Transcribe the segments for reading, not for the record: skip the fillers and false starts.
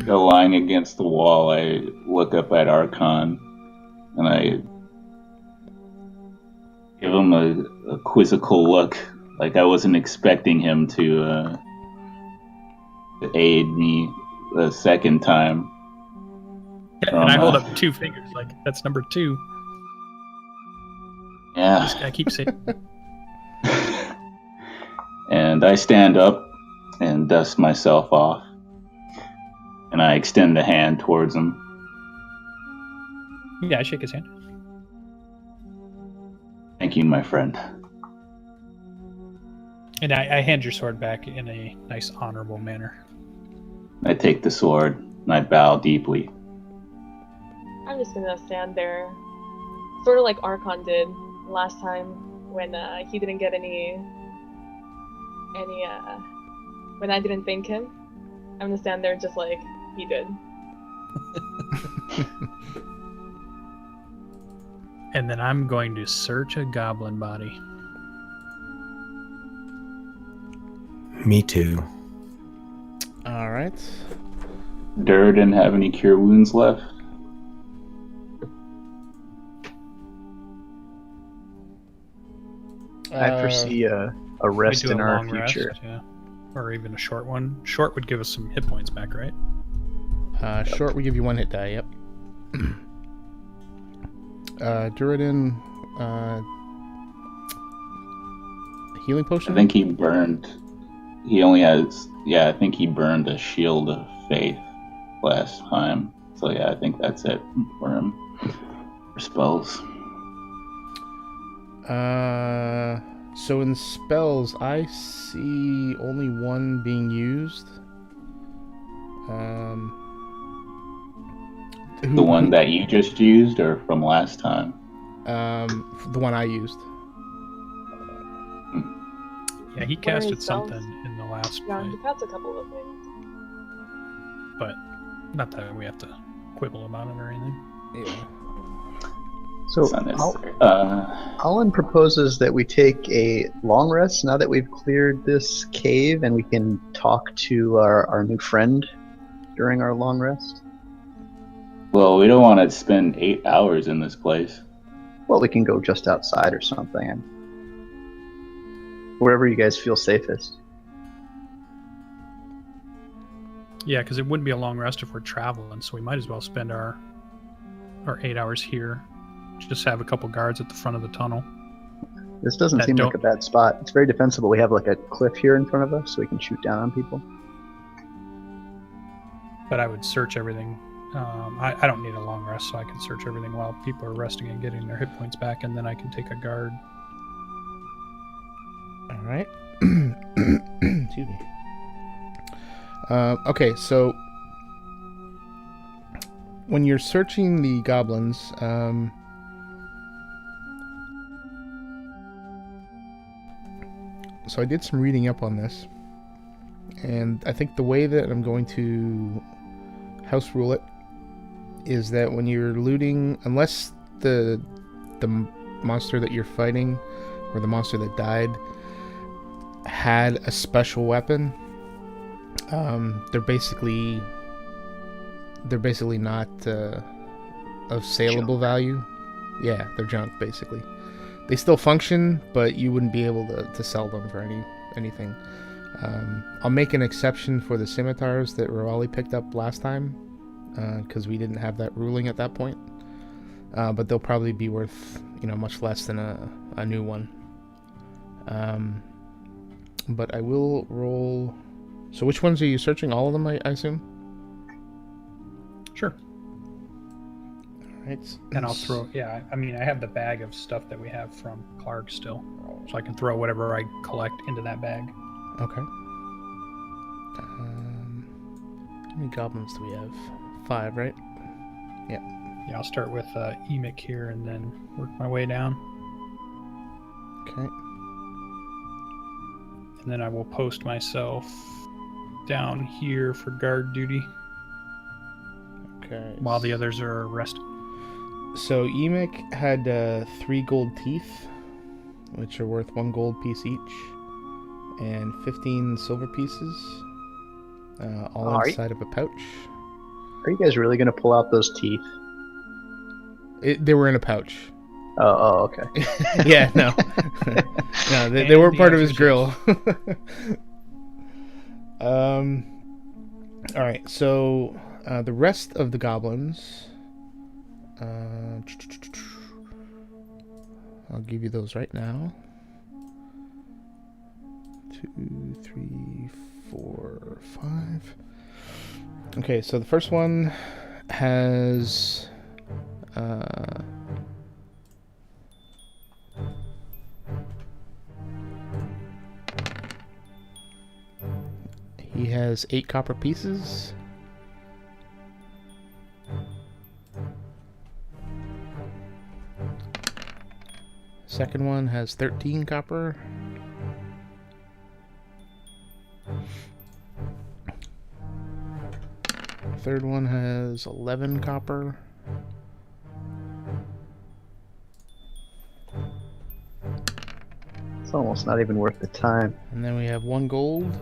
Go lying against the wall, I look up at Archon and I give him a quizzical look, like I wasn't expecting him to aid me the second time. And I hold up 2 fingers, like that's number 2. Yeah. I keep saying. And I stand up and dust myself off, and I extend a hand towards him. Yeah, I shake his hand. Thank you, my friend. And I hand your sword back in a nice, honorable manner. I take the sword and I bow deeply. I'm just gonna stand there, sort of like Archon did last time when he didn't get any when I didn't thank him. I'm gonna stand there just like he did. And then I'm going to search a goblin body. Me too. All right. Durden have any cure wounds left? I foresee a rest in our future. Rest, yeah. Or even a short one. Short would give us some hit points back, right? Short would give you 1 hit die, yep. Duradin, healing potion? I think he burned. He only has. Yeah, I think he burned a shield of faith last time. So yeah, I think that's it for him. For spells. So in spells, I see only 1 being used. The one that you just used, or from last time? The one I used. Yeah, he casted something in the last Yeah, fight. he passed a couple of things. But not that we have to quibble about it or anything. Yeah. So It's not necessary. Alan proposes that we take a long rest now that we've cleared this cave, and we can talk to our new friend during our long rest. Well, we don't want to spend 8 hours in this place. Well, we can go just outside or something, and wherever you guys feel safest. Yeah, because it wouldn't be a long rest if we're traveling, so we might as well spend our 8 hours here. Just have a couple guards at the front of the tunnel. This doesn't seem like a bad spot. It's very defensible. We have like a cliff here in front of us, so we can shoot down on people. But I would search everything. I don't need a long rest, so I can search everything while people are resting and getting their hit points back, and then I can take a guard. All right. Excuse me. Okay, so when you're searching the goblins, so I did some reading up on this, and I think the way that I'm going to house rule it is that when you're looting, unless the monster that you're fighting or the monster that died had a special weapon, they're basically not of saleable value. Yeah, they're junk basically. They still function, but you wouldn't be able to sell them for anything. I'll make an exception for the scimitars that Rawali picked up last time, because we didn't have that ruling at that point. But they'll probably be worth, much less than a new one. But I will roll. So which ones are you searching? All of them, I assume? Sure. Alright. And I'll throw, I have the bag of stuff that we have from Clark still. So I can throw whatever I collect into that bag. Okay. How many goblins do we have? 5, right? Yeah. Yeah, I'll start with Emic here and then work my way down. Okay. And then I will post myself down here for guard duty. Okay. While the others are resting. So Emic had 3 gold teeth, which are worth 1 gold piece each, and 15 silver pieces, all inside of a pouch. Are you guys really gonna pull out those teeth? They were in a pouch. Oh, okay. Yeah, no. No, they weren't part of his grill. Alright, so the rest of the goblins. I'll give you those right now. 2, 3, 4, 5. Okay, so the first one has he has 8 copper pieces. Second one has 13 copper. Third one has 11 copper. It's almost not even worth the time. And then we have 1 gold.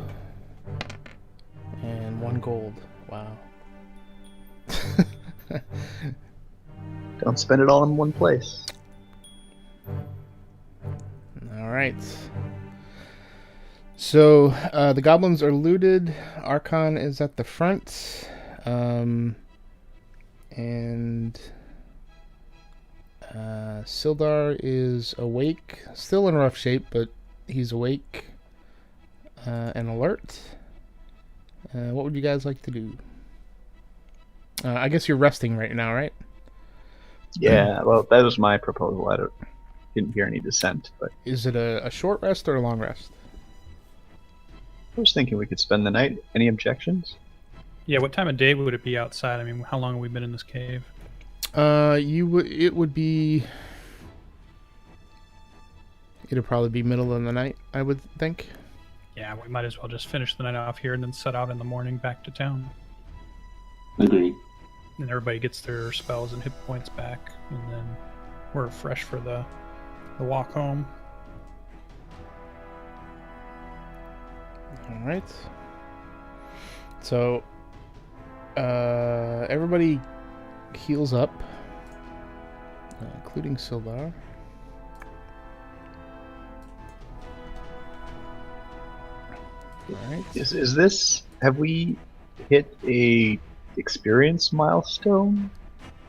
And 1 gold. Wow. Don't spend it all in one place. Alright. So, the goblins are looted. Archon is at the front. And Sildar is awake. Still in rough shape, but he's awake and alert. What would you guys like to do? I guess you're resting right now, right? Yeah, well, that was my proposal. I didn't hear any dissent, but Is it a short rest or a long rest? I was thinking we could spend the night. Any objections? Yeah, what time of day would it be outside? I mean, how long have we been in this cave? It would be. It'd probably be middle of the night, I would think. Yeah, we might as well just finish the night off here and then set out in the morning back to town. Agreed. And everybody gets their spells and hit points back, and then we're fresh for the walk home. All right. So, everybody heals up, including Sildar. All right. Is this? Have we hit a experience milestone?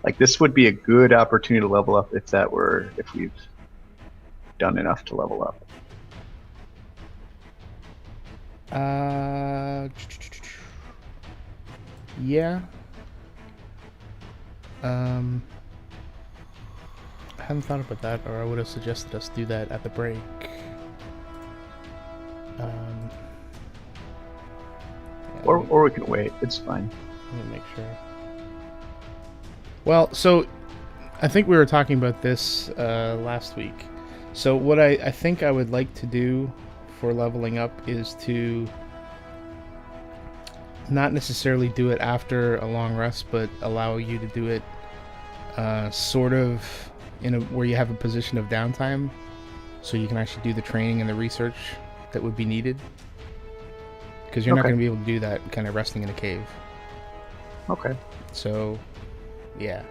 Like, this would be a good opportunity to level up if we've done enough to level up. Yeah. I hadn't thought about that, or I would have suggested us do that at the break. Yeah, Or we can wait. It's fine. let me make sure. Well, so I think we were talking about this last week. So what I think I would like to do for leveling up is to not necessarily do it after a long rest, but allow you to do it sort of where you have a position of downtime, so you can actually do the training and the research that would be needed. Because you're not going to be able to do that kind of resting in a cave. Okay. So, yeah.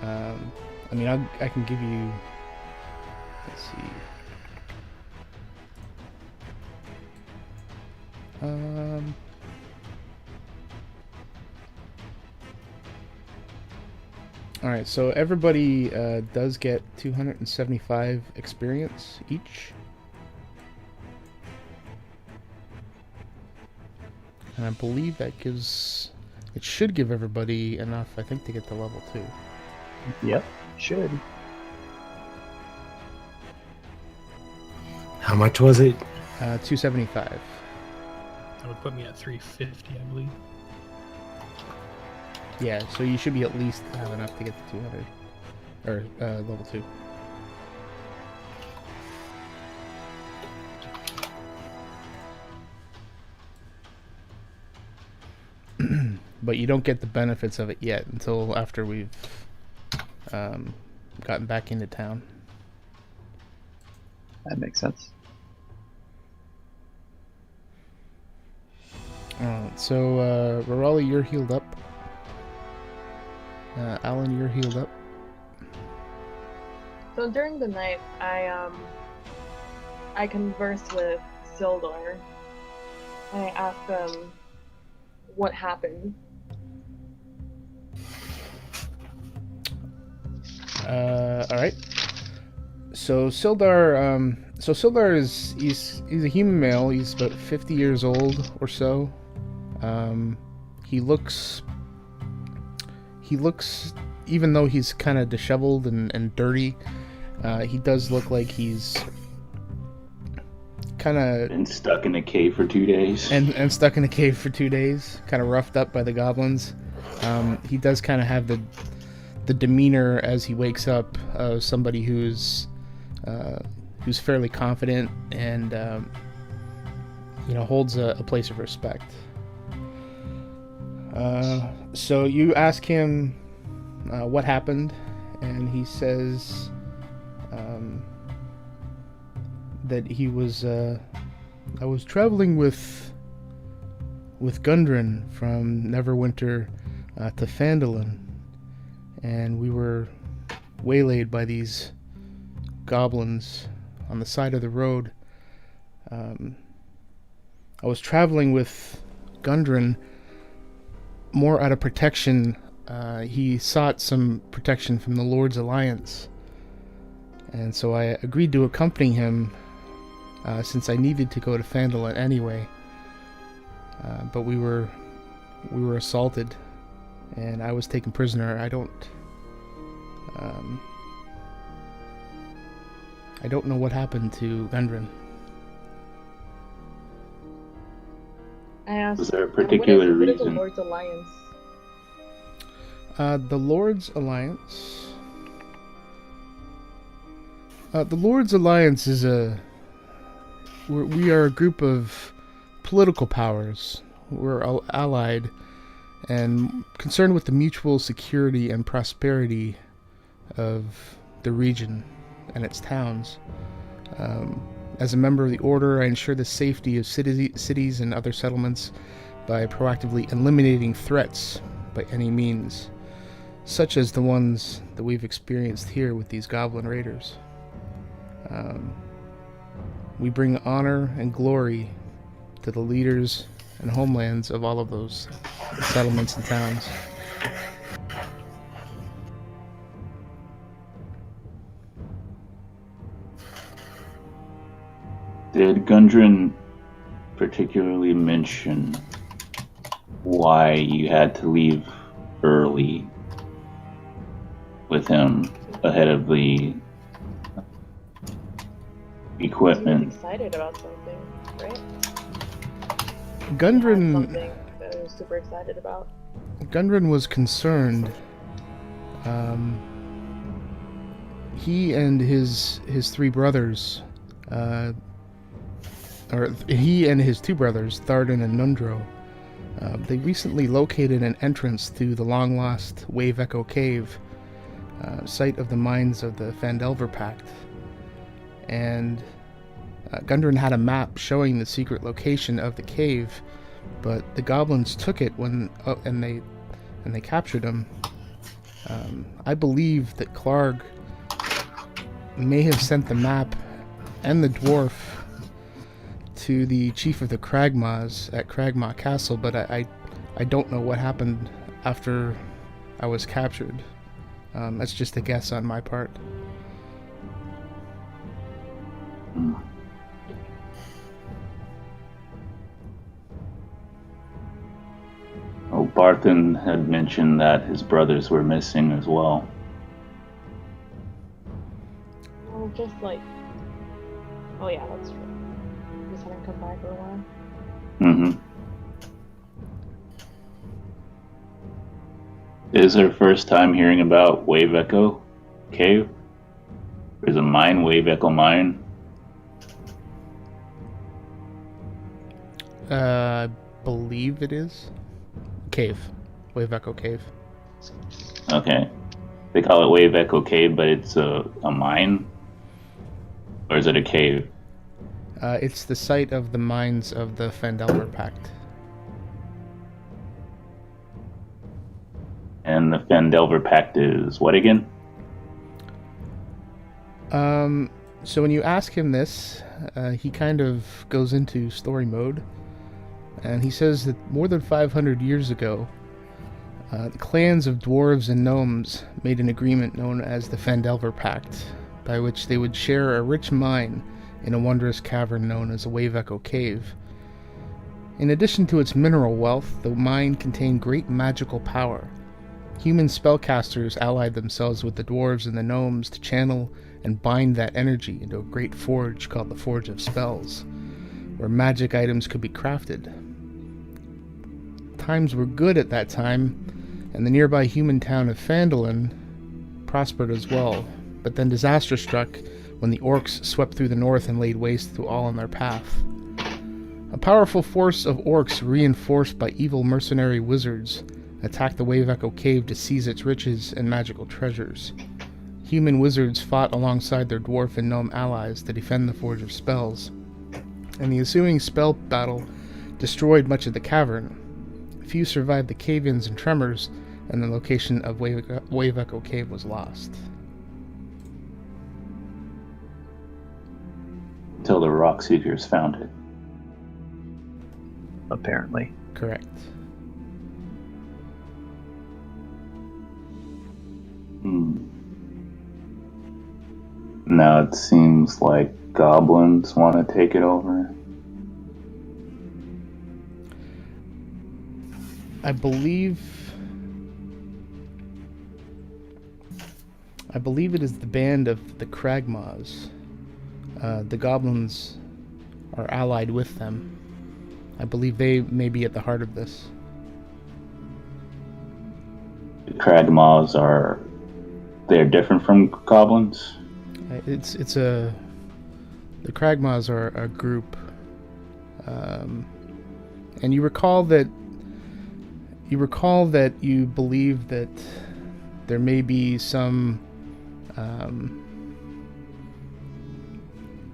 I mean, I can give you. Let's see. All right. So everybody does get 275 experience each. And I believe that gives. It should give everybody enough, I think, to get to level 2. Yep. Should. How much was it? 275. That would put me at 350, I believe. Yeah, so you should be at least have enough to get to 200. Or level 2. But you don't get the benefits of it yet until after we've gotten back into town. That makes sense. So, Rorali, you're healed up. Alan, you're healed up. So during the night, I conversed with Sildar. I asked him what happened. All right. So Sildar he's a human male. He's about 50 years old or so. He looks, even though he's kind of disheveled and dirty, he does look like he's kind of Been stuck in a cave for 2 days. and stuck in a cave for 2 days, kind of roughed up by the goblins. He does kind of have the demeanor as he wakes up of somebody who's fairly confident and holds a place of respect. So you ask him what happened, and he says that he was I was traveling with Gundren from Neverwinter to Phandalin, and we were waylaid by these goblins on the side of the road. I was traveling with Gundren more out of protection. He sought some protection from the Lord's Alliance, and so I agreed to accompany him since I needed to go to Phandalin anyway. But we were assaulted, and I was taken prisoner. I don't know what happened to Gundren. I asked, Was there a particular what is the reason? Lord's Alliance? The Lord's Alliance. The Lord's Alliance is we are a group of political powers. We're all allied and concerned with the mutual security and prosperity of the region and its towns. As a member of the Order, I ensure the safety of cities and other settlements by proactively eliminating threats by any means, such as the ones that we've experienced here with these goblin raiders. We bring honor and glory to the leaders and homelands of all of those settlements and towns. Did Gundren particularly mention why you had to leave early with him ahead of the He was equipment? excited about something, right? Gundren Something that he was super excited about. was concerned. He and his three brothers, he and his two brothers, Thardan and Nundro, they recently located an entrance to the long-lost Wave Echo Cave, site of the mines of the Phandelver Pact. And Gundren had a map showing the secret location of the cave, but the goblins took it and they captured him. I believe that Clarg may have sent the map and the dwarf to the chief of the Cragmaws at Cragmaw Castle, but I don't know what happened after I was captured. That's just a guess on my part. Oh, Barthen had mentioned that his brothers were missing as well. Oh, just like... Oh yeah, that's true. Just hadn't come by for a while. Mm-hmm. Is her first time hearing about Wave Echo Cave? There's a mine, Wave Echo Mine. I believe it is. Cave. Wave Echo Cave. Okay. They call it Wave Echo Cave, but it's a mine? Or is it a cave? It's the site of the mines of the Phandelver Pact. And the Fandelver Pact is what again? So when you ask him this, he kind of goes into story mode, and he says that more than 500 years ago, the clans of dwarves and gnomes made an agreement known as the Fandelver Pact, by which they would share a rich mine in a wondrous cavern known as a Wave Echo Cave. In addition to its mineral wealth, the mine contained great magical power. Human spellcasters allied themselves with the dwarves and the gnomes to channel and bind that energy into a great forge called the Forge of Spells, where magic items could be crafted. Times were good at that time, and the nearby human town of Phandalin prospered as well, but then disaster struck when the orcs swept through the north and laid waste to all in their path. A powerful force of orcs, reinforced by evil mercenary wizards, attacked the Wave Echo Cave to seize its riches and magical treasures. Human wizards fought alongside their dwarf and gnome allies to defend the Forge of Spells, and the ensuing spell battle destroyed much of the cavern. Few survived the cave-ins and tremors, and the location of Wave Echo Cave was lost. Until the Rock Seekers found it. Apparently. Correct. Now it seems like goblins want to take it over. I believe it is the band of the Kragmaws. The goblins are allied with them. I believe they may be at the heart of this. The Kragmaws they're different from goblins? The Kragmaws are a group, and you recall that you believe that there may be some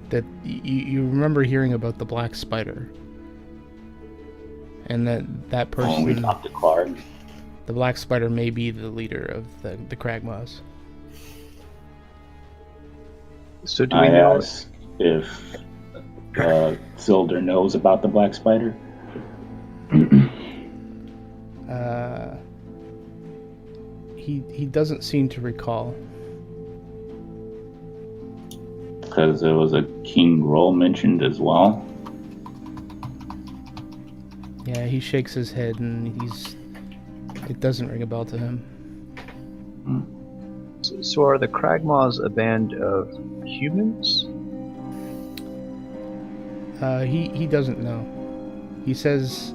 that you remember hearing about the Black Spider, and that person, we talked to Clark. the Black Spider, may be the leader of the Kragmaws. So do we know asked if Zilder knows about the Black Spider. He doesn't seem to recall. Because there was a King Roll mentioned as well. Yeah, he shakes his head and it doesn't ring a bell to him. So are the Kragmaws a band of humans? He doesn't know. He says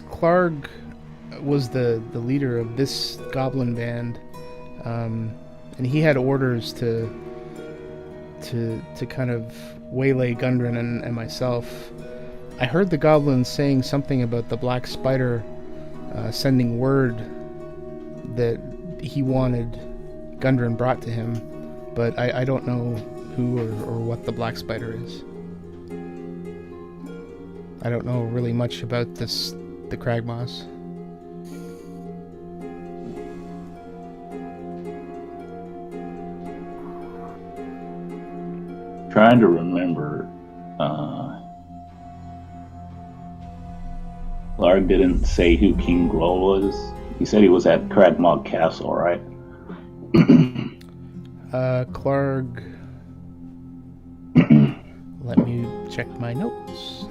Clarg was the leader of this goblin band, and he had orders to kind of waylay Gundren and myself. I heard the goblins saying something about the Black Spider sending word that he wanted Gundren brought to him, but I don't know who or what the Black Spider is. I don't know really much about the Kragmaws. Trying to remember. Larg didn't say who King Groll was. He said he was at Kragmaw Castle, right? Clarg. Let me check my notes.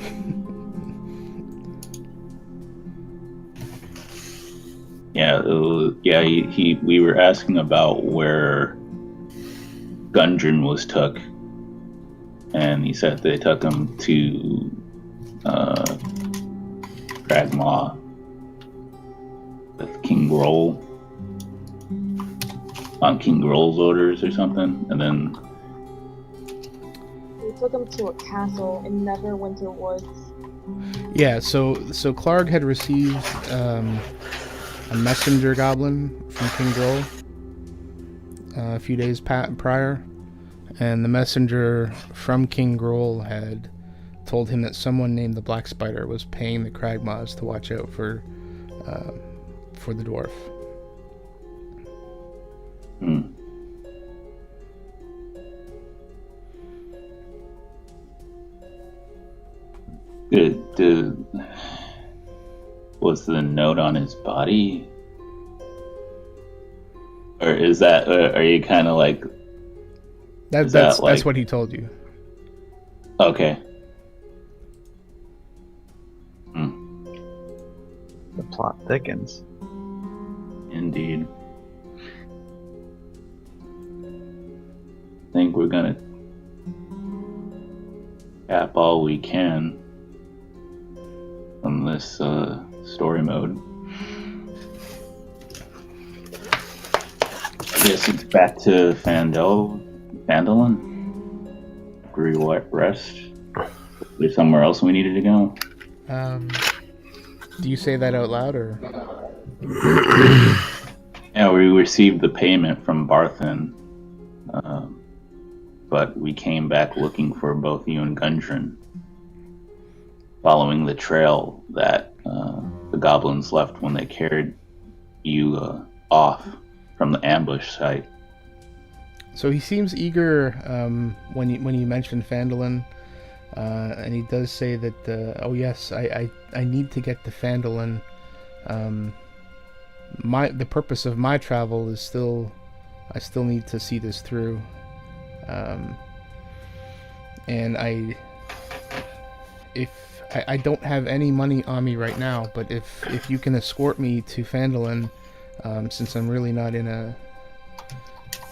We were asking about where Gundren was took, and he said they took him to Kragmaw with King Groll on King Groll's orders or something, and then We took him to a castle in Neverwinter Woods. Yeah, so Clarg had received a messenger goblin from King Groll a few days prior, and the messenger from King Groll had told him that someone named the Black Spider was paying the Kragmaws to watch out for for the dwarf. Hmm. Was the note on his body? Or is that, are you kind of like, Is that That's like- what he told you. okay. The plot thickens. Indeed. I think we're gonna cap all we can from this story mode. I guess it's back to Phandalin. Rest. There's somewhere else we needed to go. Do you say that out loud, or? Yeah, we received the payment from Barthen, but we came back looking for both you and Gundren, following the trail that the goblins left when they carried you off from the ambush site. So he seems eager when you mentioned Phandalin, and he does say that. Oh yes, I need to get to Phandalin. The purpose of my travel is I still need to see this through. And I don't have any money on me right now, but if you can escort me to Phandalin, since I'm really not in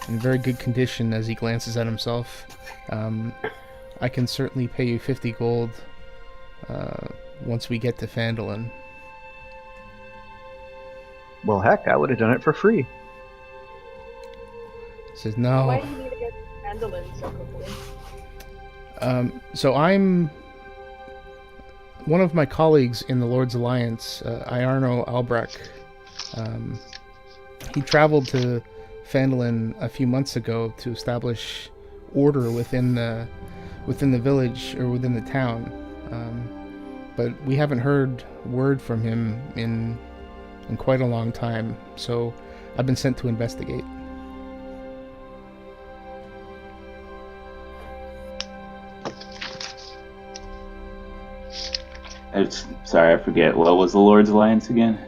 very good condition, as he glances at himself, I can certainly pay you 50 gold once we get to Phandalin. Well, heck, I would have done it for free. He says, Why no. do you need to get Phandalin so quickly? So I'm one of my colleagues in the Lord's Alliance, Iarno Albrecht. He traveled to Phandalin a few months ago to establish order within the village, or within the town, but we haven't heard word from him in quite a long time, so I've been sent to investigate. Sorry, I forget. What was the Lord's Alliance again?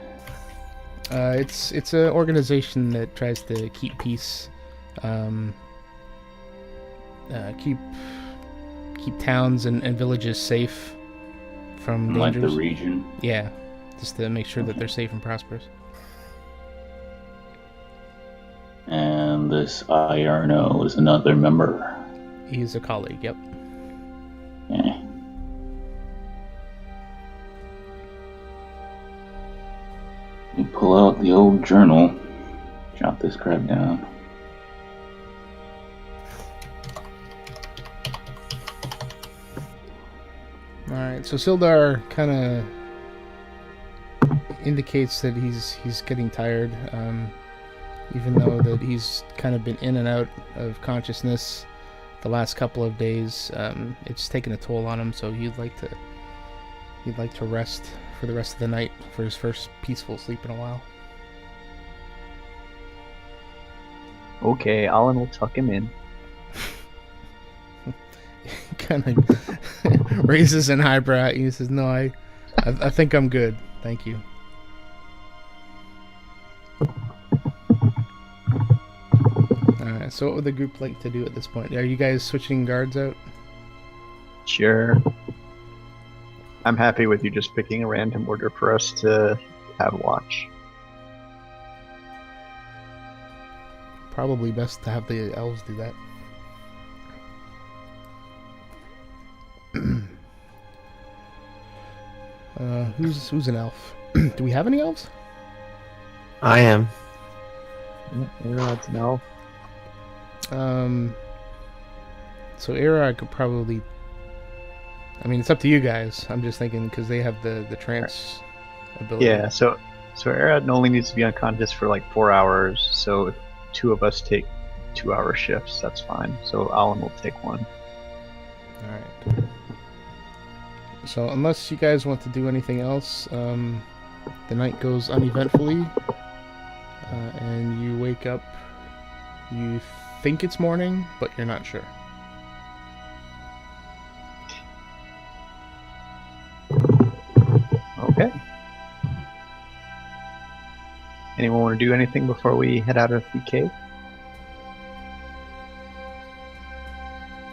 It's an organization that tries to keep peace, keep towns and villages safe from Like dangers. the region? Yeah, just to make sure that they're safe and prosperous. And this Iarno is another member. He's a colleague. Yep. Yeah. You pull out the old journal, jot this crap down. All right. So Sildar kind of indicates that he's getting tired, even though that he's kind of been in and out of consciousness the last couple of days. It's taken a toll on him, so he'd like to rest for the rest of the night for his first peaceful sleep in a while. Okay, Alan will tuck him in. Kind of raises an eyebrow at you and says, "No, I think I'm good, thank you." Alright, so what would the group like to do at this point? Are you guys switching guards out? Sure. I'm happy with you just picking a random order for us to have watch. Probably best to have the elves do that. Who's an elf? Do we have any elves? I am. That's an elf. So Era, I could probably. I mean, it's up to you guys. I'm just thinking because they have the trance ability. Yeah, so Arad only needs to be unconscious for like 4 hours, so if two of us take 2-hour shifts, that's fine. So Alan will take one. Alright. So unless you guys want to do anything else, The night goes uneventfully, and you wake up. You think it's morning, but you're not sure. Okay. Anyone want to do anything before we head out of the cave?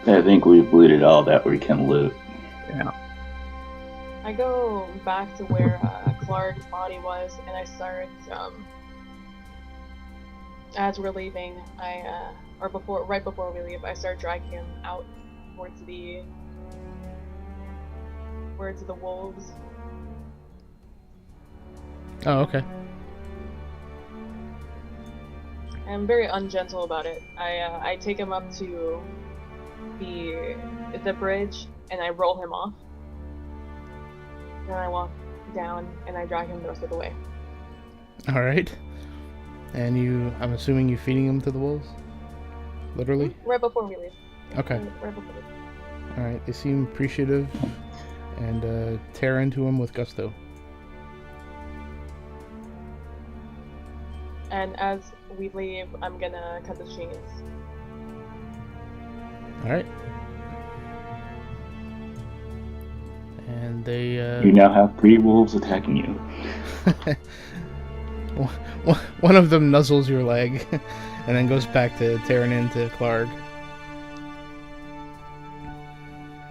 I think we've looted all that we can loot. Yeah. I go back to where Clark's body was, and I start. As we're leaving, right before we leave, I start dragging him out towards the wolves. Oh, okay. I'm very ungentle about it. I take him up to the bridge and I roll him off. Then I walk down and I drag him the rest of the way. All right. And I'm assuming you're feeding them to the wolves? Literally? Right before we leave. Okay. Right before we leave. All right. They seem appreciative and tear into them with gusto. And as we leave, I'm gonna cut the chains. All right. And they. You now have 3 wolves attacking you. One of them nuzzles your leg, and then goes back to tearing into Clark.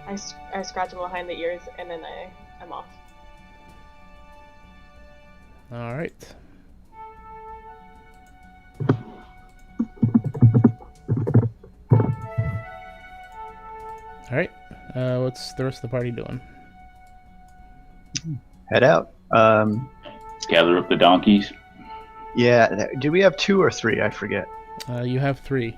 I scratch him behind the ears, and then I'm off. All right. All right. What's the rest of the party doing? Head out. Gather up the donkeys. Yeah. Do we have 2 or 3? I forget. You have 3.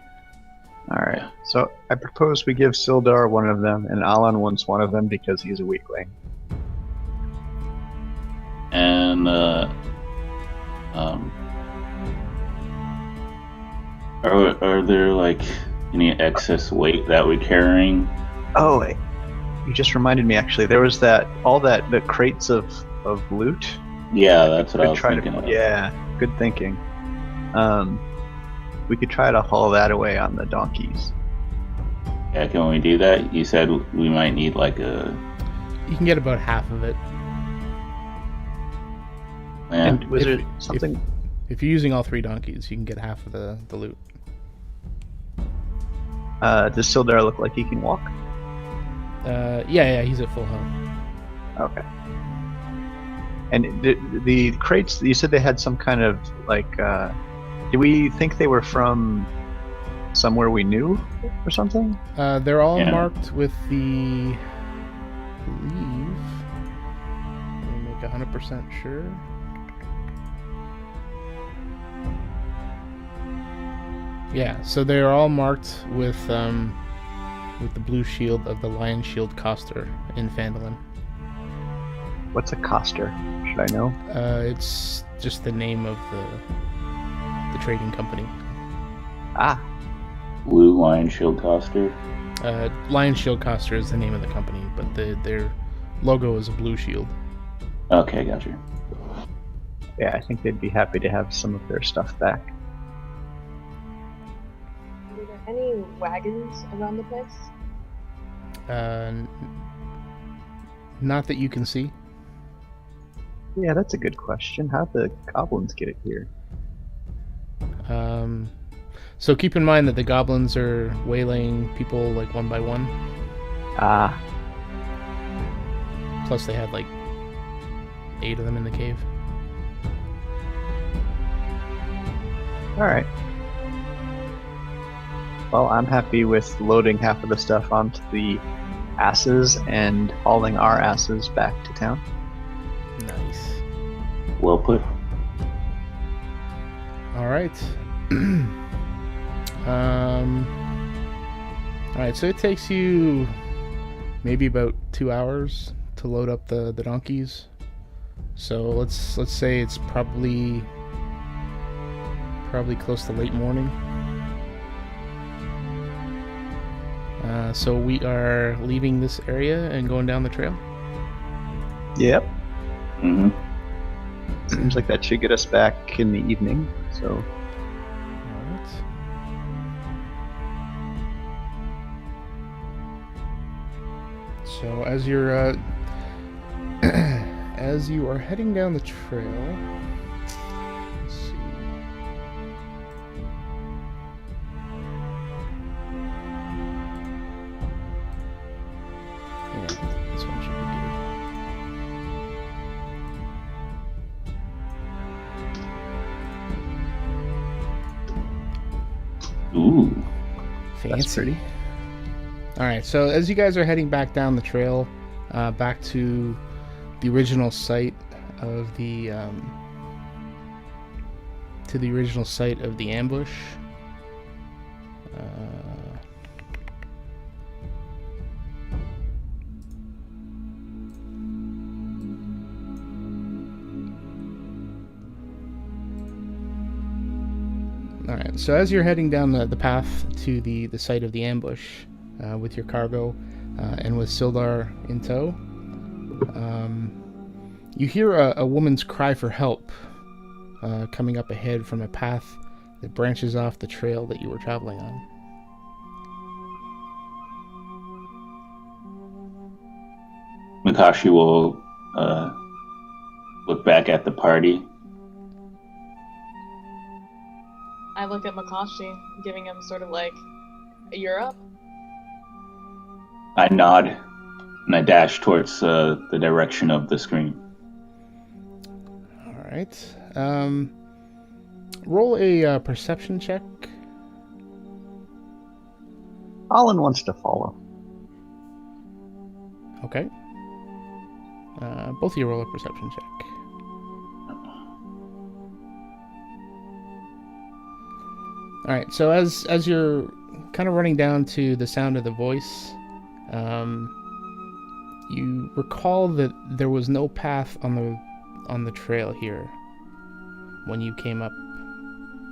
All right. So I propose we give Sildar one of them, and Alan wants one of them because he's a weakling. And are there like any excess weight that we're carrying? Oh, you just reminded me. Actually, there was the crates of loot. Yeah, that's what I Could was try thinking to, of. yeah, good thinking. We could try to haul that away on the donkeys. Yeah, can we do that? You said we might need like a. You can get about half of it. Yeah. And was If- there something? If you're using all 3 donkeys, you can get half of the loot. Does Sildar look like he can walk? Yeah, he's at full health. Okay. And the crates, you said they had some kind of like. Do we think they were from somewhere we knew or something? They're all Yeah. marked with the. I believe. Let me make 100% sure. Yeah, so they're all marked with the blue shield of the Lion Shield Coster in Phandalin. What's a coster? Should I know? It's just the name of the trading company. Ah, Blue Lion Shield Coster. Lion Shield Coster is the name of the company, but their logo is a blue shield. Okay, gotcha. yeah. I think they'd be happy to have some of their stuff back. Are there any wagons around the place? Not that you can see. Yeah, that's a good question. How'd the goblins get it here? So keep in mind that the goblins are waylaying people like one by one. Ah, Plus they had like 8 of them in the cave. all right. Well, I'm happy with loading half of the stuff onto the asses and hauling our asses back to town. Nice. Well put. All right. All right. So it takes you maybe about 2 hours to load up the donkeys. So let's say it's probably close to late morning. So we are leaving this area and going down the trail. Yep. Mm-hmm. Seems like that should get us back in the evening. So Alright. So as you're as you are heading down the trail, let's see. Yeah, this one should be Ooh. good. Fancy. That's pretty. All right, so as you guys are heading back down the trail, back to the original site of the ambush. All right, so as you're heading down the path to the site of the ambush, with your cargo and with Sildar in tow, you hear a woman's cry for help coming up ahead from a path that branches off the trail that you were traveling on. Makashi will look back at the party. I look at Makashi, giving him sort of like, "You're up." I nod and I dash towards the direction of the scream. All right. Roll a perception check. Colin wants to follow. Okay. Both of you roll a perception check. All right. So as you're kind of running down to the sound of the voice, you recall that there was no path on the trail here when you came up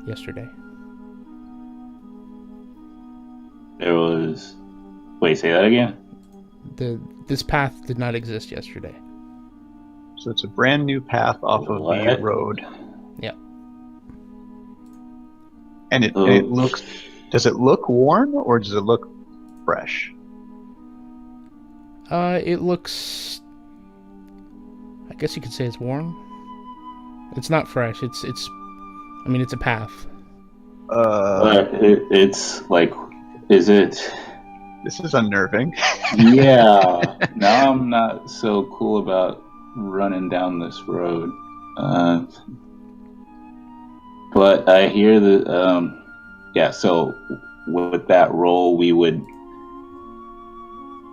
yesterday. There was... Wait, say that again? This path did not exist yesterday. So it's a brand new path off of the What? road. Yeah. And it looks... Does it look worn or does it look fresh? It looks... I guess you could say it's worn. It's not fresh. It's I mean, it's a path. It's like... Is it... This is unnerving. Yeah. Now I'm not so cool about running down this road. But I hear the... yeah, so with that roll, we would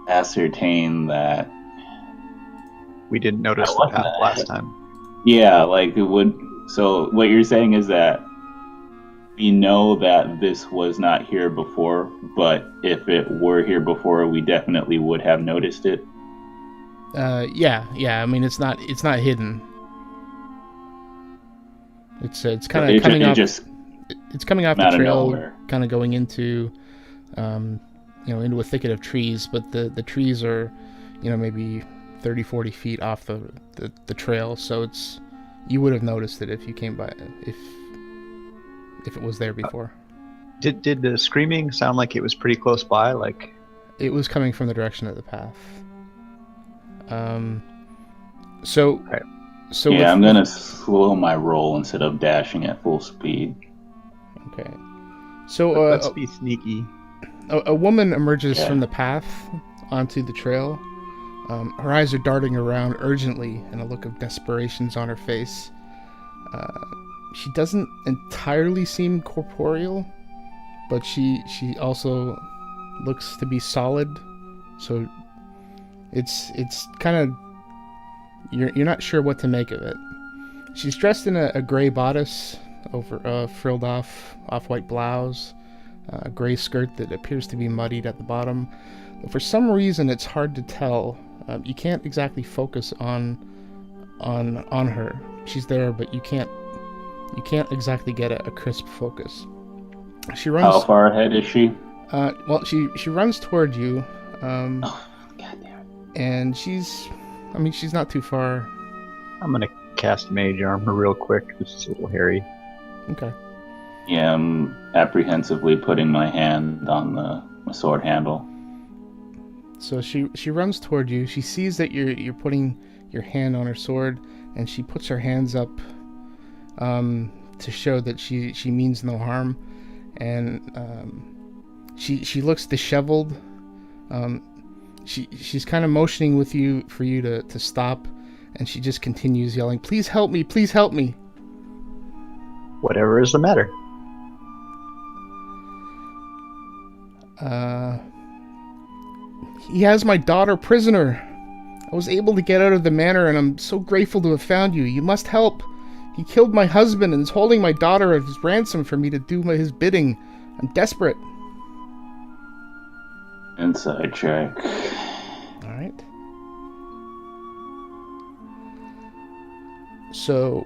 ascertain that... We didn't notice the What path the last heck? time. Yeah, like it would... So what you're saying is that we know that this was not here before, but if it were here before, we definitely would have noticed it. Yeah. I mean, it's not hidden. It's kind of coming off. It's coming off the out of trail, nowhere. kind of going into, into a thicket of trees. But the trees are, maybe 30, 40 feet off the trail. So you would have noticed it if you came by, if it was there before. Did the screaming sound like it was pretty close by? Like, It was coming from the direction of the path. So Yeah, I'm gonna slow my roll instead of dashing at full speed. Okay. So let's be sneaky. a woman emerges Yeah. from the path onto the trail. Her eyes are darting around urgently, and a look of desperation's on her face. She doesn't entirely seem corporeal, but she also looks to be solid. So it's kind of you're not sure what to make of it. She's dressed in a gray bodice over a frilled off-white blouse, a gray skirt that appears to be muddied at the bottom. But for some reason, it's hard to tell. You can't exactly focus on her. She's there, but you can't exactly get a crisp focus. She runs. How far ahead is she? Well, she runs toward you. Oh, God damn it. And she's not too far. I'm gonna cast mage armor real quick. This is a little hairy. Okay. Yeah, I'm apprehensively putting my hand on my sword handle. So she runs toward you. She sees that you're putting your hand on her sword, and she puts her hands up to show that she means no harm. And she looks disheveled. She's kind of motioning with you for you to stop, and she just continues yelling, "Please help me! Please help me!" Whatever is the matter? He has my daughter prisoner. I was able to get out of the manor, and I'm so grateful to have found you. You must help. He killed my husband and is holding my daughter as ransom for me to do his bidding. I'm desperate. Inside check. All right. So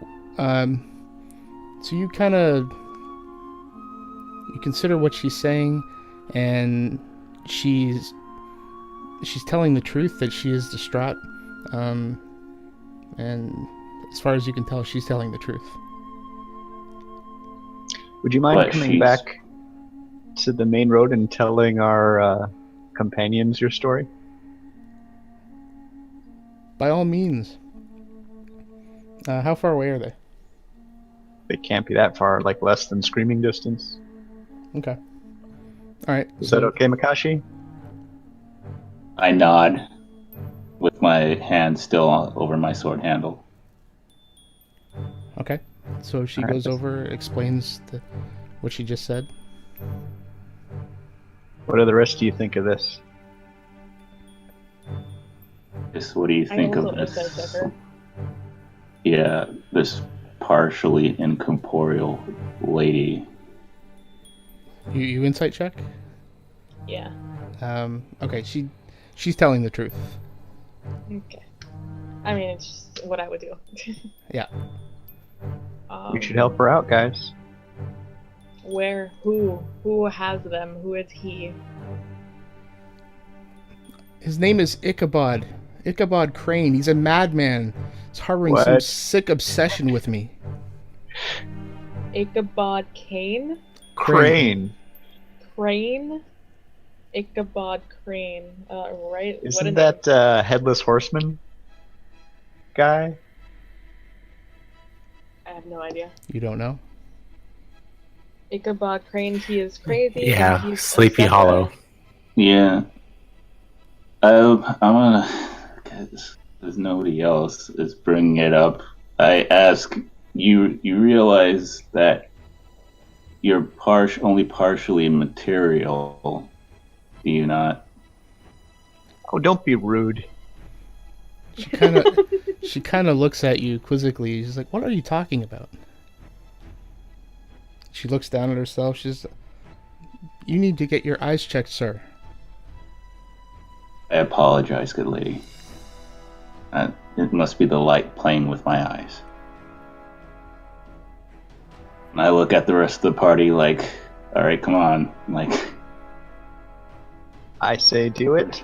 you kind of consider what she's saying, and she's telling the truth that she is distraught, and as far as you can tell, she's telling the truth. Would you mind But coming she's- back to the main road and telling our companions your story? By all means. How far away are they? They can't be that far, like less than screaming distance. Okay. All right. Is that okay, Makashi? I nod with my hand still over my sword handle. Okay. So she All right. goes over, explains what she just said. What do the rest of you think of this? Just what do you I think also of this? insight checker. Yeah, this partially incorporeal lady. You insight check? Yeah. Okay, she's telling the truth. Okay. I mean, it's just what I would do. Yeah. We should help her out, guys. Where? Who has them? Who is he? His name is Ichabod. Ichabod Crane. He's a madman. He's harboring some What? sick obsession with me. Ichabod Kane? Crane. Crane? Ichabod Crane. Right? What Isn't a that Headless Horseman guy? name. I have no idea. You don't know? Ichabod Crane, he is crazy. Yeah, and he's Sleepy obsessed Hollow. with- Yeah. I'm gonna. Cause there's nobody else is bringing it up. I ask you. You realize that you're only partially material, do you not? Oh, don't be rude. She kind of looks at you quizzically. She's like, "What are you talking about?" She looks down at herself. She's, "You need to get your eyes checked, sir." I apologize, good lady. It must be the light playing with my eyes. And I look at the rest of the party like, all right, come on, like. I say do it.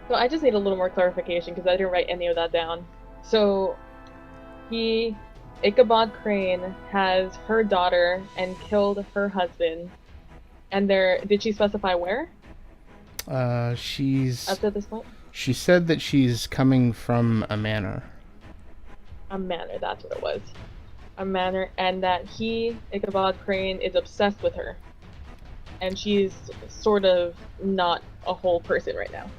So I just need a little more clarification because I didn't write any of that down. So Ichabod Crane has her daughter and killed her husband. And did she specify where She's. up to this point? She said that she's coming from a manor. A manor, that's what it was. A manor, and that Ichabod Crane, is obsessed with her. And she's sort of not a whole person right now.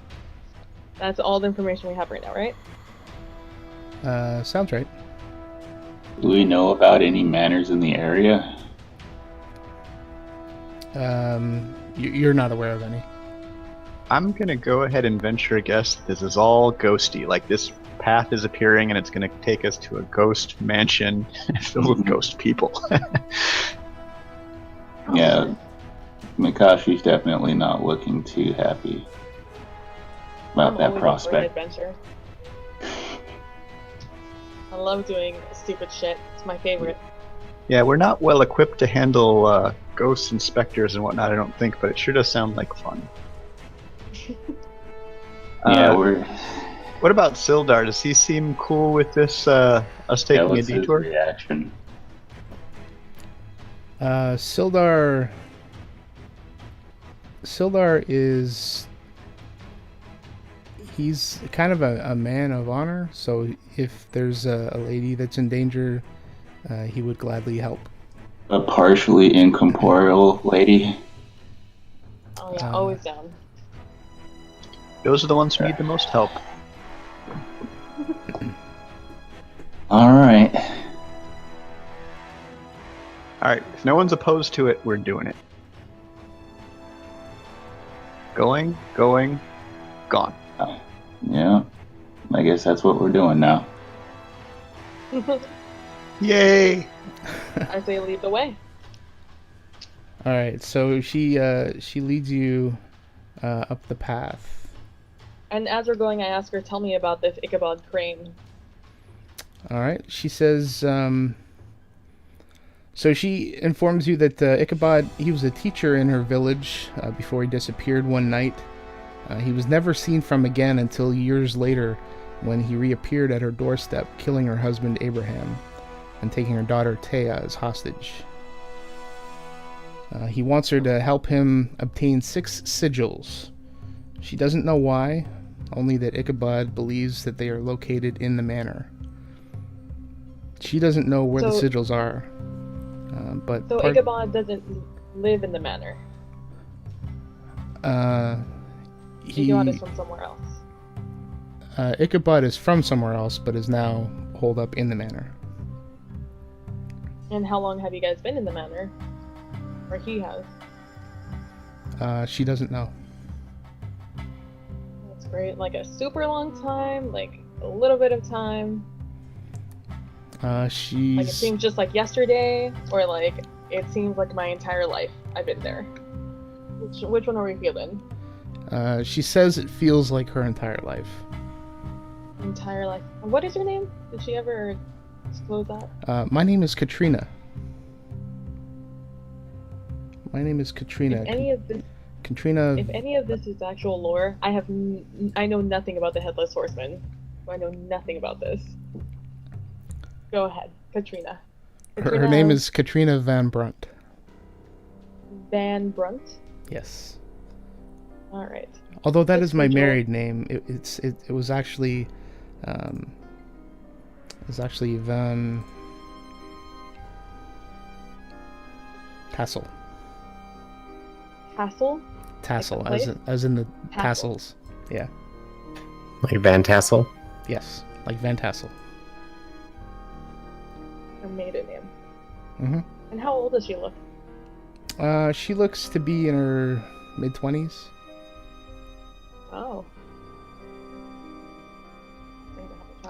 That's all the information we have right now, right? Sounds right. Do we know about any manners in the area? You're not aware of any. I'm gonna go ahead and venture a guess that this is all ghosty. Like this path is appearing and it's gonna take us to a ghost mansion filled with ghost people. Yeah. Mikashi's definitely not looking too happy about I'm that always up for an prospect. adventure. I love doing stupid shit. It's my favorite. Yeah, we're not well equipped to handle ghosts and specters and whatnot, I don't think, but it sure does sound like fun. Yeah, Uh, we're What about Sildar? Does he seem cool with this? Us Yeah, taking a what's his detour? reaction? Sildar is... He's kind of a man of honor, so if there's a lady that's in danger, he would gladly help. A partially incorporeal lady. Oh yeah, always down. Those are the ones who need the most help. Alright. Alright, if no one's opposed to it, we're doing it. Going, gone. Yeah. I guess that's what we're doing now. Yay! I say lead the way. All right, so she leads you up the path. And as we're going, I ask her, tell me about this Ichabod Crane. All right, she says. So she informs you that Ichabod, he was a teacher in her village before he disappeared one night. He was never seen from again until years later, when he reappeared at her doorstep, killing her husband Abraham and taking her daughter Taya as hostage. He wants her to help him obtain 6 sigils. She doesn't know why, only that Ichabod believes that they are located in the manor. She doesn't know where the sigils are. But so Ichabod doesn't live in the manor. Ichabod is from somewhere else. Ichabod is from somewhere else, but is now holed up in the manor. And how long have you guys been in the manor? Or he has? She doesn't know. That's great. Like a super long time? Like a little bit of time? She's... Like it seems just like yesterday? Or like it seems like my entire life I've been there? Which one are we feeling? She says it feels like her entire life. Entire life. What is your name? Did she ever disclose that? My name is Katrina. My name is Katrina. If any of this, Katrina. If any of this is actual lore, I know nothing about the Headless Horseman. I know nothing about this. Go ahead, Katrina. Her name is Katrina Van Brunt. Van Brunt? Yes. All right. Although that is my married name, it was actually Van Tassel. Tassel? Tassel, Like as in the Tassel. tassels. Yeah. Like Van Tassel? Yes, like Van Tassel. Her maiden name. Mm-hmm. And how old does she look? She looks to be in her mid-20s. Oh. Going to have a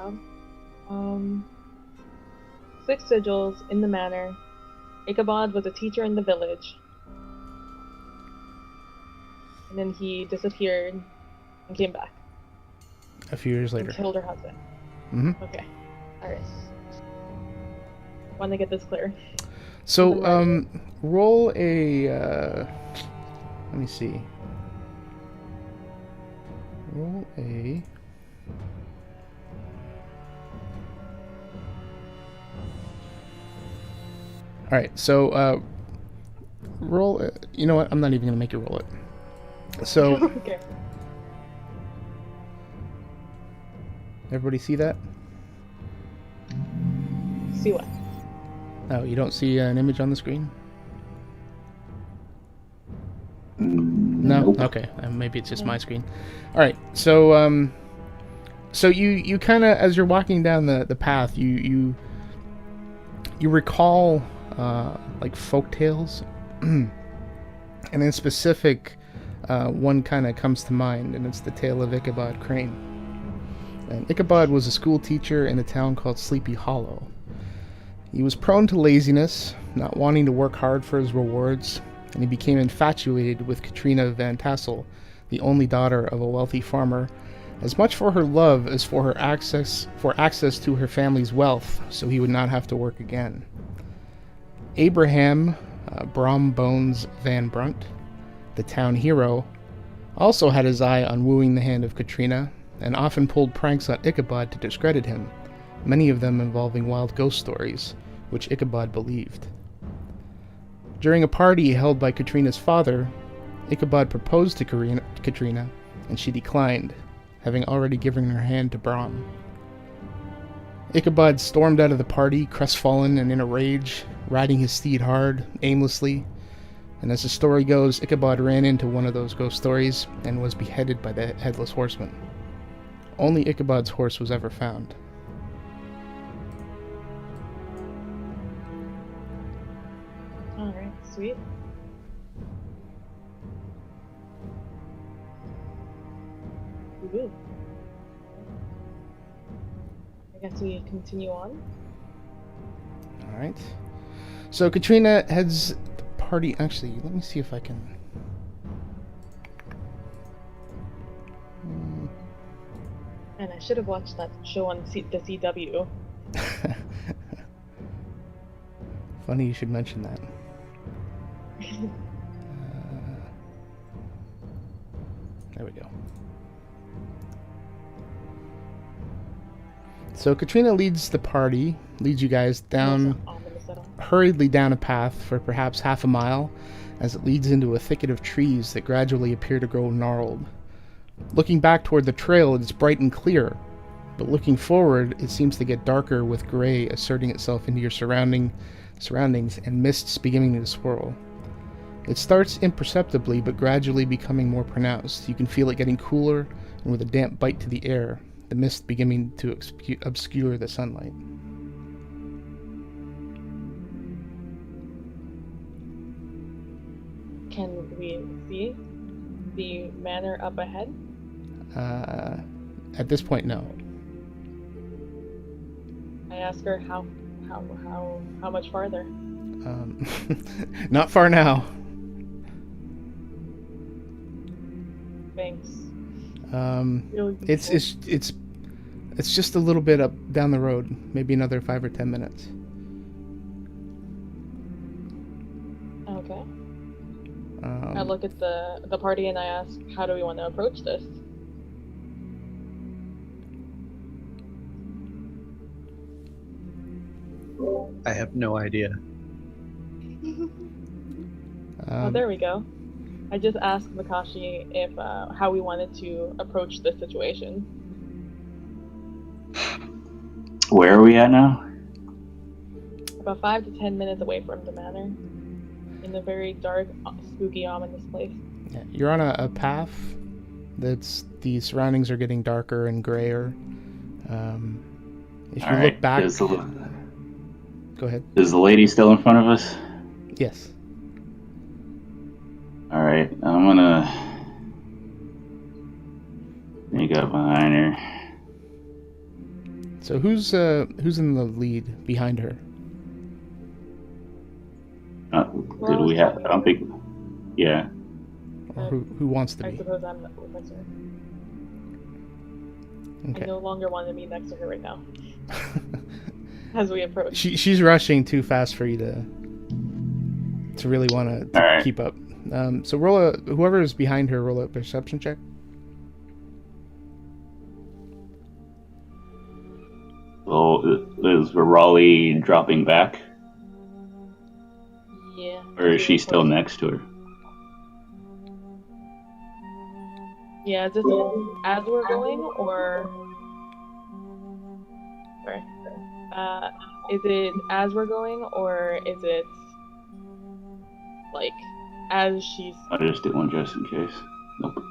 child. 6 sigils in the manor. Ichabod was a teacher in the village. And then he disappeared and came back. A few years later. And killed her husband. Mm-hmm. Okay. Alright. Want to get this clear. So, roll a, let me see. Roll a... Alright, so, roll... you know what? I'm not even going to make you roll it. So... Okay. Everybody see that? See what? Oh, you don't see an image on the screen? No? Nope. Okay, maybe it's just my screen. Alright, so, so you kind of, as you're walking down the path, you recall, like, folktales, and in specific, one kind of comes to mind, and it's the tale of Ichabod Crane. And Ichabod was a school teacher in a town called Sleepy Hollow. He was prone to laziness, not wanting to work hard for his rewards, and he became infatuated with Katrina Van Tassel, the only daughter of a wealthy farmer, as much for her love as for her access to her family's wealth, so he would not have to work again. Abraham Brom Bones Van Brunt, the town hero, also had his eye on wooing the hand of Katrina, and often pulled pranks on Ichabod to discredit him, many of them involving wild ghost stories, which Ichabod believed. During a party held by Katrina's father, Ichabod proposed to Katrina, and she declined, having already given her hand to Brom. Ichabod stormed out of the party, crestfallen and in a rage, riding his steed hard, aimlessly, and as the story goes, Ichabod ran into one of those ghost stories and was beheaded by the Headless Horseman. Only Ichabod's horse was ever found. Alright, sweet. Woo. I guess we continue on. Alright. So Katrina heads the party. Actually, let me see if I can. And I should have watched that show on the CW. Funny you should mention that. There we go. So Katrina leads you guys down, hurriedly down a path for perhaps half a mile, as it leads into a thicket of trees that gradually appear to grow gnarled. Looking back toward the trail, it's bright and clear, but looking forward, it seems to get darker, with gray asserting itself into your surroundings and mists beginning to swirl. It starts imperceptibly, but gradually becoming more pronounced. You can feel it getting cooler, and with a damp bite to the air, the mist beginning to obscure the sunlight. Can we see the manor up ahead? At this point, no. I ask her how much farther. Not far now. Thanks. Really It's just a little bit up down the road, maybe another 5 or 10 minutes. Okay. I look at the party and I ask, how do we want to approach this? I have no idea. Oh, there we go. I just asked Makashi if how we wanted to approach this situation. Where are we at now? About 5 to 10 minutes away from the manor, in a very dark, spooky, ominous place. Yeah, you're on a path that's, the surroundings are getting darker and grayer. If you look back... Go ahead. Is the lady still in front of us? Yes. Alright, I'm gonna sneak up behind her. So who's in the lead behind her? Did we have? I don't think. Yeah. Or who wants to I be? suppose I'm next to her. Okay. I no longer want to be next to her right now. As we approach. She's rushing too fast for you to really want to keep up. So whoever is behind her, roll a perception check. So is Raleigh dropping back, Yeah. or is she still next to her? Yeah, is this as we're going, or... Sorry. Is it as we're going, or is it, like, as she's... I'll just do one just in case. Nope.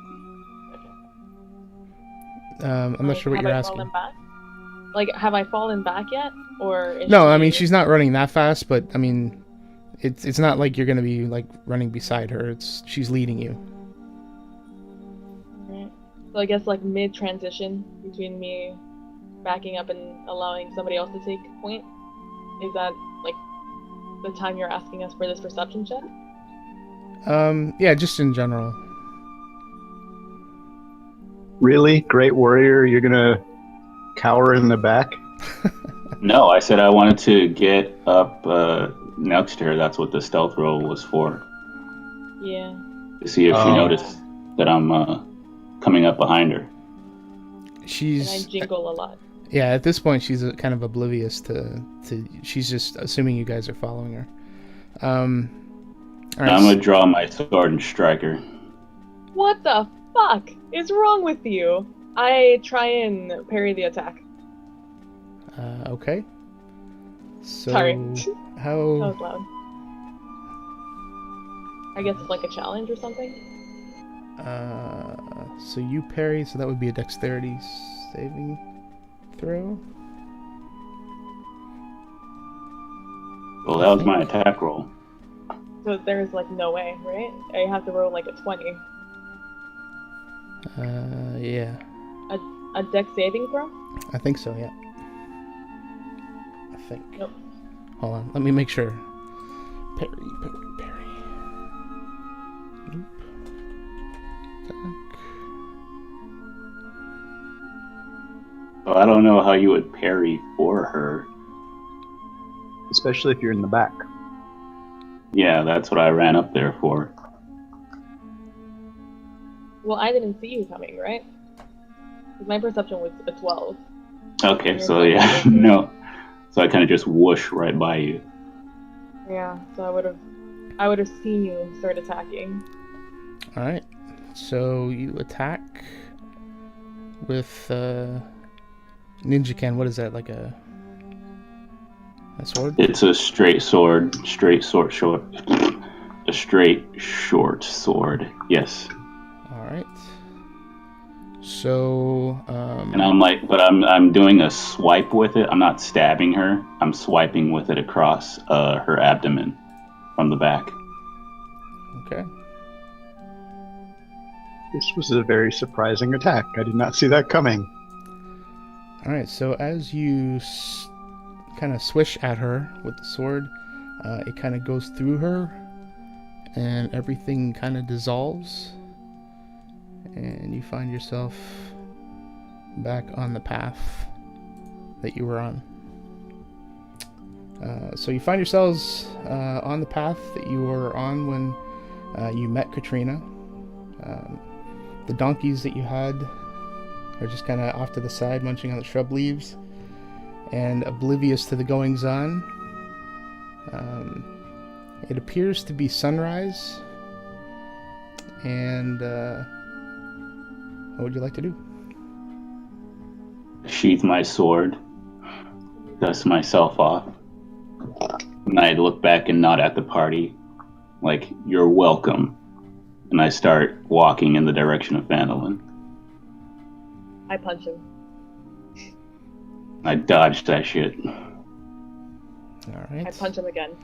I'm not sure what you're asking. Back? Like, have I fallen back yet, or is No, she... I mean, she's not running that fast, but I mean, it's not like you're gonna be like running beside her. She's leading you. Right. So I guess like mid-transition between me backing up and allowing somebody else to take point, is that like the time you're asking us for this perception check? Yeah, just in general. Really? Great warrior, you're gonna cower in the back? No, I said I wanted to get up next to her. That's what the stealth roll was for. Yeah. To see if she noticed that I'm coming up behind her. and I She's jingle a lot. yeah. At this point, she's kind of oblivious to. She's just assuming you guys are following her. All right. I'm gonna draw my sword and strike her. What the fuck is wrong with you? I try and parry the attack. Okay. So Sorry. That how? was loud. I guess it's like a challenge or something. So you parry, so that would be a dexterity saving throw. Well, that was my attack roll. So there's like no way, right? I have to roll like a 20. Yeah. A dex saving throw? I think so, yeah. I think. Nope. Hold on, let me make sure. Parry. Nope. Attack. Well, I don't know how you would parry for her. Especially if you're in the back. Yeah, that's what I ran up there for. Well, I didn't see you coming, right? 'Cause my perception was a 12. Okay, so yeah, no. So I kind of just whoosh right by you. Yeah, so I would have seen you start attacking. All right. So you attack with Ninja Can. What is that? Like a sword? It's a straight sword, short. A straight short sword. Yes. All right. So And I'm like, but I'm doing a swipe with it. I'm not stabbing her. I'm swiping with it across her abdomen from the back. okay. This was a very surprising attack. I did not see that coming. All right. So as you kind of swish at her with the sword, it kind of goes through her, and everything kind of dissolves, and you find yourself back on the path that you were on. So you find yourselves on the path that you were on when you met Katrina. The donkeys that you had are just kind of off to the side, munching on the shrub leaves and oblivious to the goings-on. It appears to be sunrise, and what would you like to do? Sheath my sword, dust myself off, and I look back and nod at the party, like, you're welcome. And I start walking in the direction of Vandalin. I punch him. I dodged that shit. All right. I punch him again.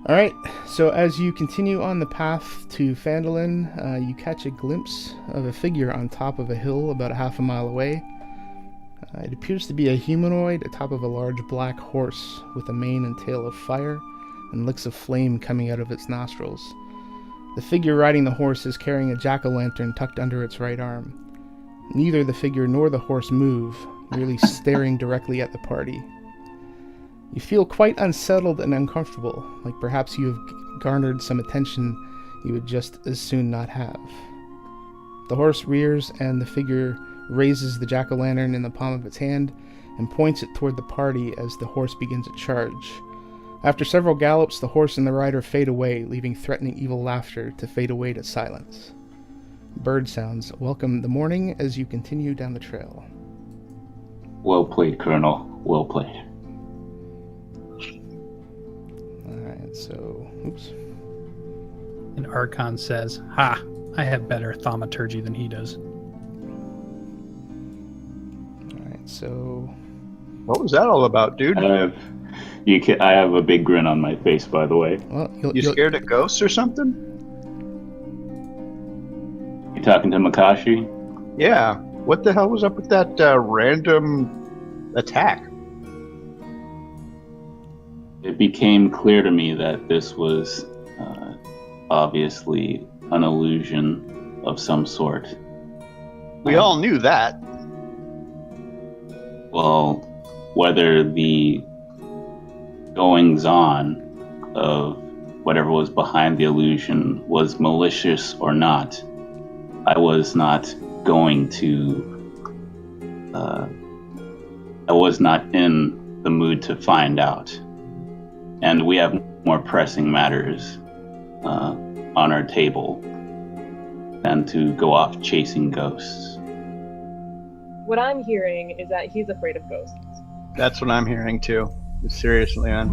All right. So as you continue on the path to Phandalin, you catch a glimpse of a figure on top of a hill about a half a mile away. It appears to be a humanoid atop of a large black horse with a mane and tail of fire and licks of flame coming out of its nostrils. The figure riding the horse is carrying a jack-o'-lantern tucked under its right arm. Neither the figure nor the horse move, merely staring directly at the party. You feel quite unsettled and uncomfortable, like perhaps you have garnered some attention you would just as soon not have. The horse rears and the figure raises the jack-o'-lantern in the palm of its hand and points it toward the party as the horse begins a charge. After several gallops, the horse and the rider fade away, leaving threatening evil laughter to fade away to silence. Bird sounds welcome the morning as you continue down the trail. Well played, Colonel. Well played. Alright, so... oops. And Archon says, "Ha! I have better thaumaturgy than he does." Alright, so... What was that all about, dude? I have a big grin on my face, by the way. Well, You scared of ghosts or something? You talking to Makashi? Yeah. What the hell was up with that random attack? It became clear to me that this was obviously an illusion of some sort. We all knew that. Well, whether the goings-on of whatever was behind the illusion was malicious or not, I was not going to. I was not in the mood to find out, and we have more pressing matters on our table than to go off chasing ghosts. What I'm hearing is that he's afraid of ghosts. That's what I'm hearing too. Seriously, man.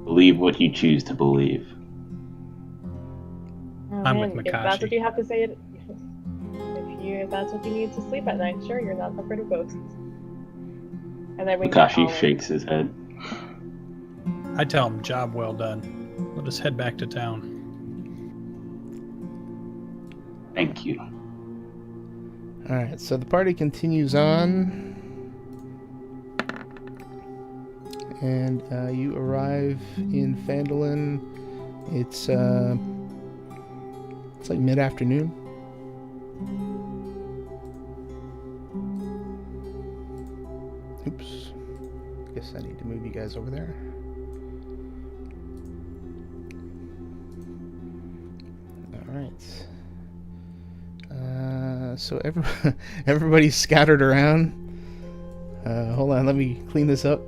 Believe what you choose to believe. I'm with If that's Makashi. what you have to say, if that's what you need to sleep at night, sure, you're not afraid of ghosts. And then we Makashi shakes his head. I tell him, job well done. Let us head back to town. Thank you. Alright, so the party continues on. And you arrive in Phandalin. It's like mid-afternoon. Oops. Guess I need to move you guys over there. Alright. So everybody's scattered around. Hold on, let me clean this up.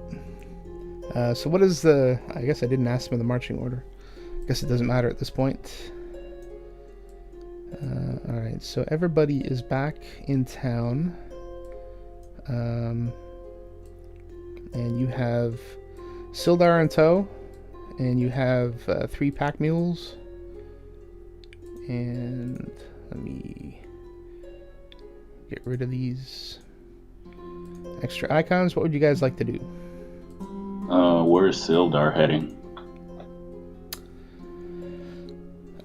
So what is the... I guess I didn't ask him the marching order. I guess it doesn't matter at this point. Alright, so everybody is back in town. And you have Sildar in tow. And you have 3 pack mules. And let me get rid of these extra icons. What would you guys like to do? Where's Sildar heading?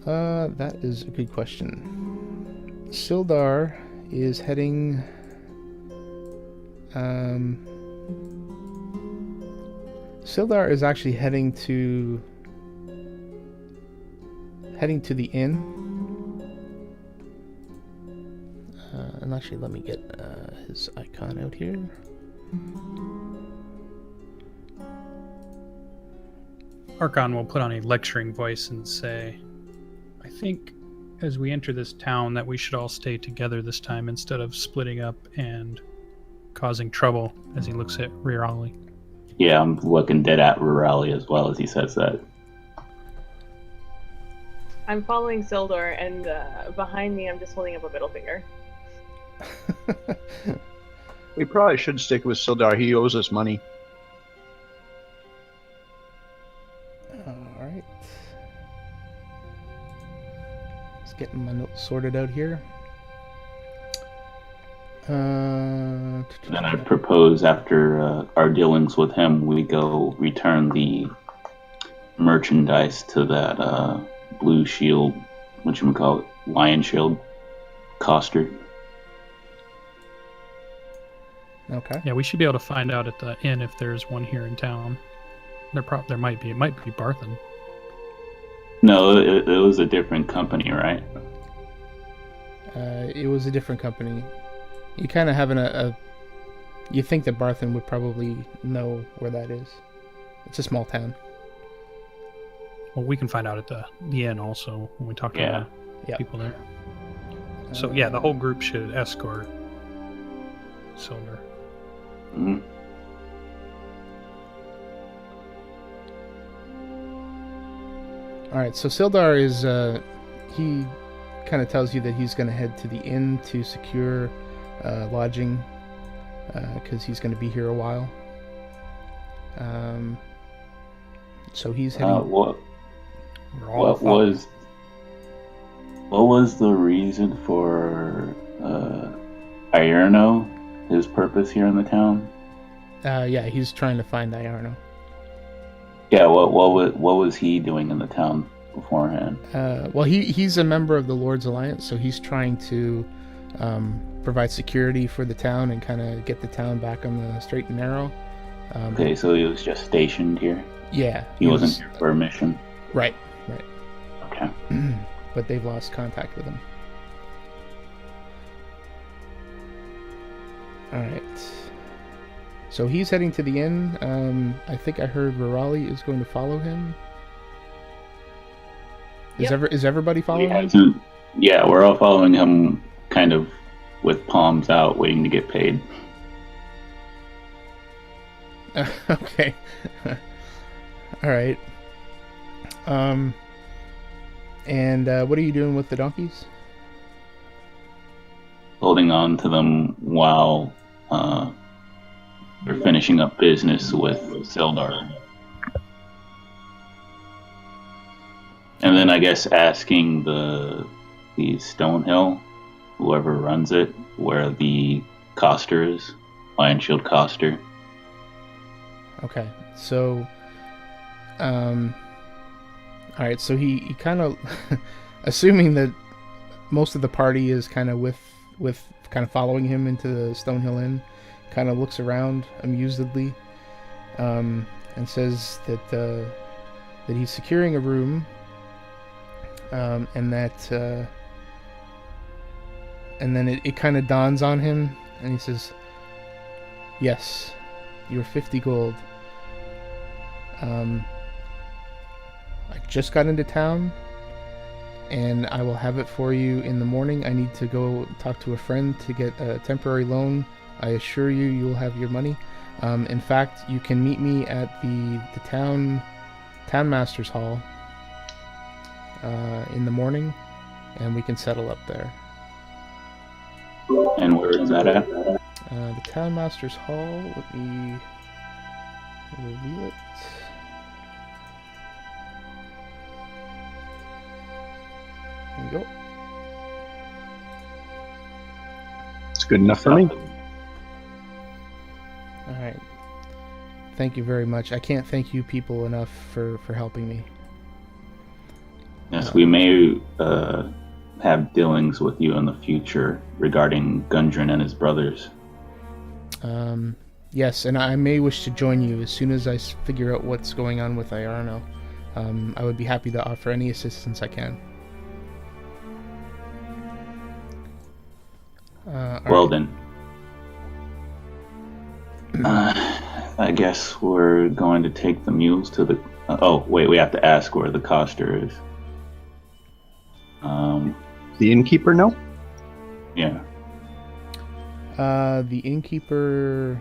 That is a good question. Sildar is heading... Sildar is actually heading to the inn. And actually, let me get his icon out here. Archon will put on a lecturing voice and say, I think as we enter this town that we should all stay together this time instead of splitting up and causing trouble, as he looks at Rirali. Yeah, I'm looking dead at Rurali as well as he says that. I'm following Sildar, and behind me, I'm just holding up a middle finger. We probably should stick with Sildar. He owes us money. Alright. Just getting my notes sorted out here. Then I propose after our dealings with him, we go return the merchandise to that blue shield, whatchamacallit, lion shield, Coster. Okay. Yeah, we should be able to find out at the inn if there's one here in town. There might be. It might be Barthen. No, it was a different company, right? It was a different company. You kind of have you think that Barthen would probably know where that is. It's a small town. Well, we can find out at the inn also when we talk to the Yep. people there. So yeah, the whole group should escort Silver. Mm-hmm. Alright, so Sildar is, he kind of tells you that he's going to head to the inn to secure lodging, because he's going to be here a while. So he's heading... What was the reason for Ierno, his purpose here in the town? Yeah, he's trying to find Ierno. Yeah, what was he doing in the town beforehand? Well, he's a member of the Lord's Alliance, so he's trying to provide security for the town and kind of get the town back on the straight and narrow. Okay, so he was just stationed here? Yeah. He wasn't here for a mission? Right. Okay. But they've lost contact with him. Alright. So he's heading to the inn. I think I heard Rurali is going to follow him. Is everybody We following had him? yeah, we're all following him, kind of with palms out, waiting to get paid. Okay. All right. And what are you doing with the donkeys? Holding on to them while we're finishing up business with Sildar. And then I guess asking the Stonehill, whoever runs it, where the Coster is, Lion Shield Coster. Okay. So, all right. So he kind of, assuming that most of the party is kind of with kind of following him into the Stonehill Inn, kind of looks around amusedly, and says that he's securing a room, and then it kind of dawns on him, and he says, "Yes, you're 50 gold. I just got into town, and I will have it for you in the morning. I need to go talk to a friend to get a temporary loan. I assure you, you'll have your money. In fact, you can meet me at the Townmaster's Hall in the morning, and we can settle up there." And where is that at? The Townmaster's Hall, let me reveal it. There you go. It's good enough for me. Alright. Thank you very much. I can't thank you people enough for helping me. Yes, we may have dealings with you in the future regarding Gundren and his brothers. Yes, and I may wish to join you as soon as I figure out what's going on with Iarno. I would be happy to offer any assistance I can. Well then. I guess we're going to take the mules to the... oh, wait, we have to ask where the Coster is. The innkeeper, no? Yeah. The innkeeper...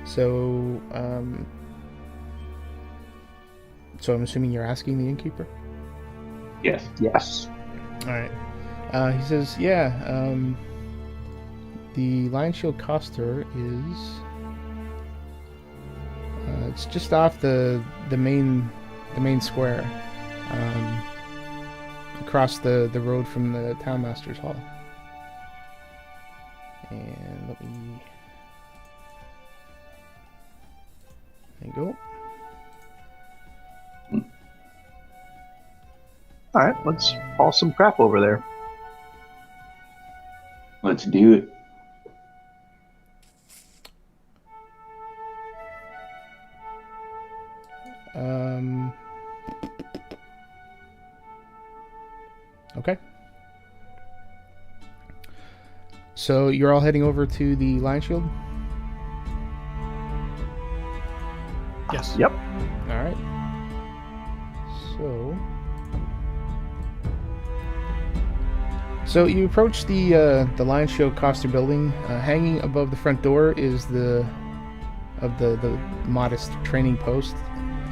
So I'm assuming you're asking the innkeeper? Yes. Yes. Alright. He says, yeah, the Lion Shield Coster is... it's just off the main square, across the road from the Townmaster's Hall. And let me... There you go. Alright, let's haul some crap over there. Let's do it. Okay. So you're all heading over to the Lion Shield? Yes. Yep. Alright. So you approach the Lion Shield Coster building. Hanging above the front door is the modest training post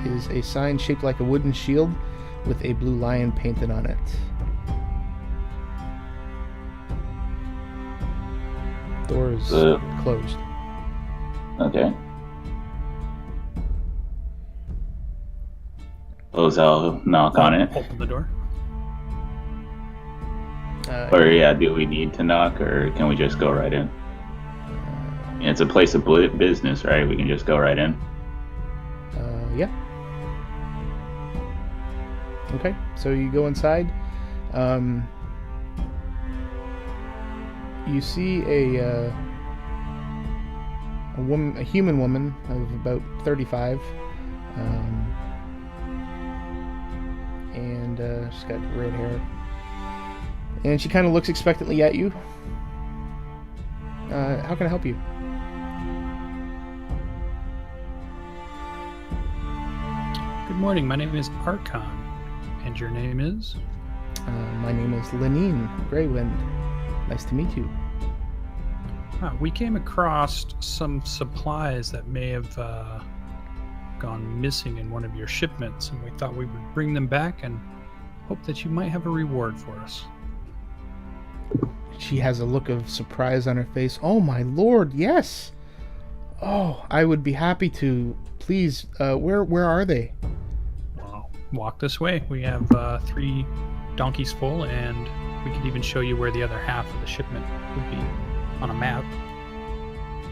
is a sign shaped like a wooden shield with a blue lion painted on it. Door is closed. Okay. Suppose I'll knock on it. Open the door. Or yeah, do we need to knock, or can we just go right in? It's a place of business, right? We can just go right in. Yeah. Okay, so you go inside. You see a human woman of about 35, and she's got red hair, and she kind of looks expectantly at you. How can I help you? Good morning. My name is Archon, And your name is? My name is Lenine Greywind. Nice to meet you. We came across some supplies that may have gone missing in one of your shipments, and we thought we would bring them back and hope that you might have a reward for us. She has a look of surprise on her face. Oh my lord, yes! Oh, I would be happy to. Please, where are they? Well, walk this way. We have 3 donkeys full, and we could even show you where the other half of the shipment would be on a map,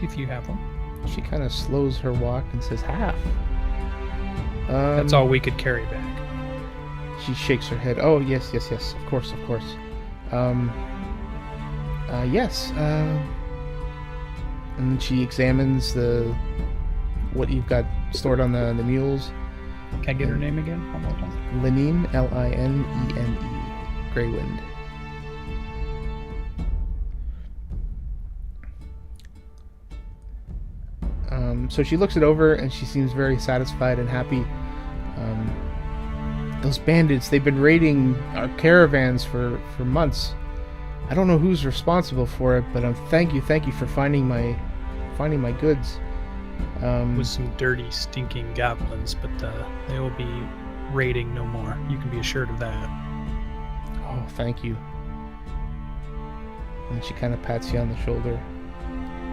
if you have one. She kind of slows her walk and says, half. That's all we could carry back. She shakes her head. Oh, yes, of course. Yes. And she examines what you've got stored on the mules. Can I get her name again? One more time. Lenine, Linene, Greywind. So she looks it over and she seems very satisfied and happy. Those bandits, they've been raiding our caravans for months. I don't know who's responsible for it, but thank you for finding my goods. With some dirty, stinking goblins, but they will be raiding no more. You can be assured of that. Oh, thank you. And she kind of pats you on the shoulder.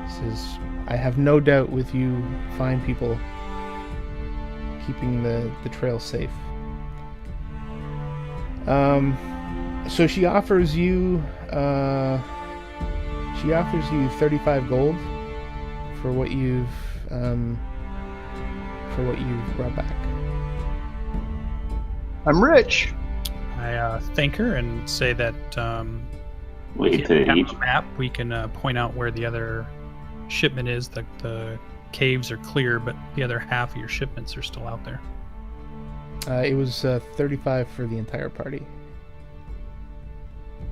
Says, I have no doubt with you fine people keeping the trail safe. So she offers you 35 gold for what you've brought back. I'm rich. I thank her and say that Wait if you to have each. a map, we can point out where the other shipment is. The caves are clear, but the other half of your shipments are still out there. It was 35 for the entire party.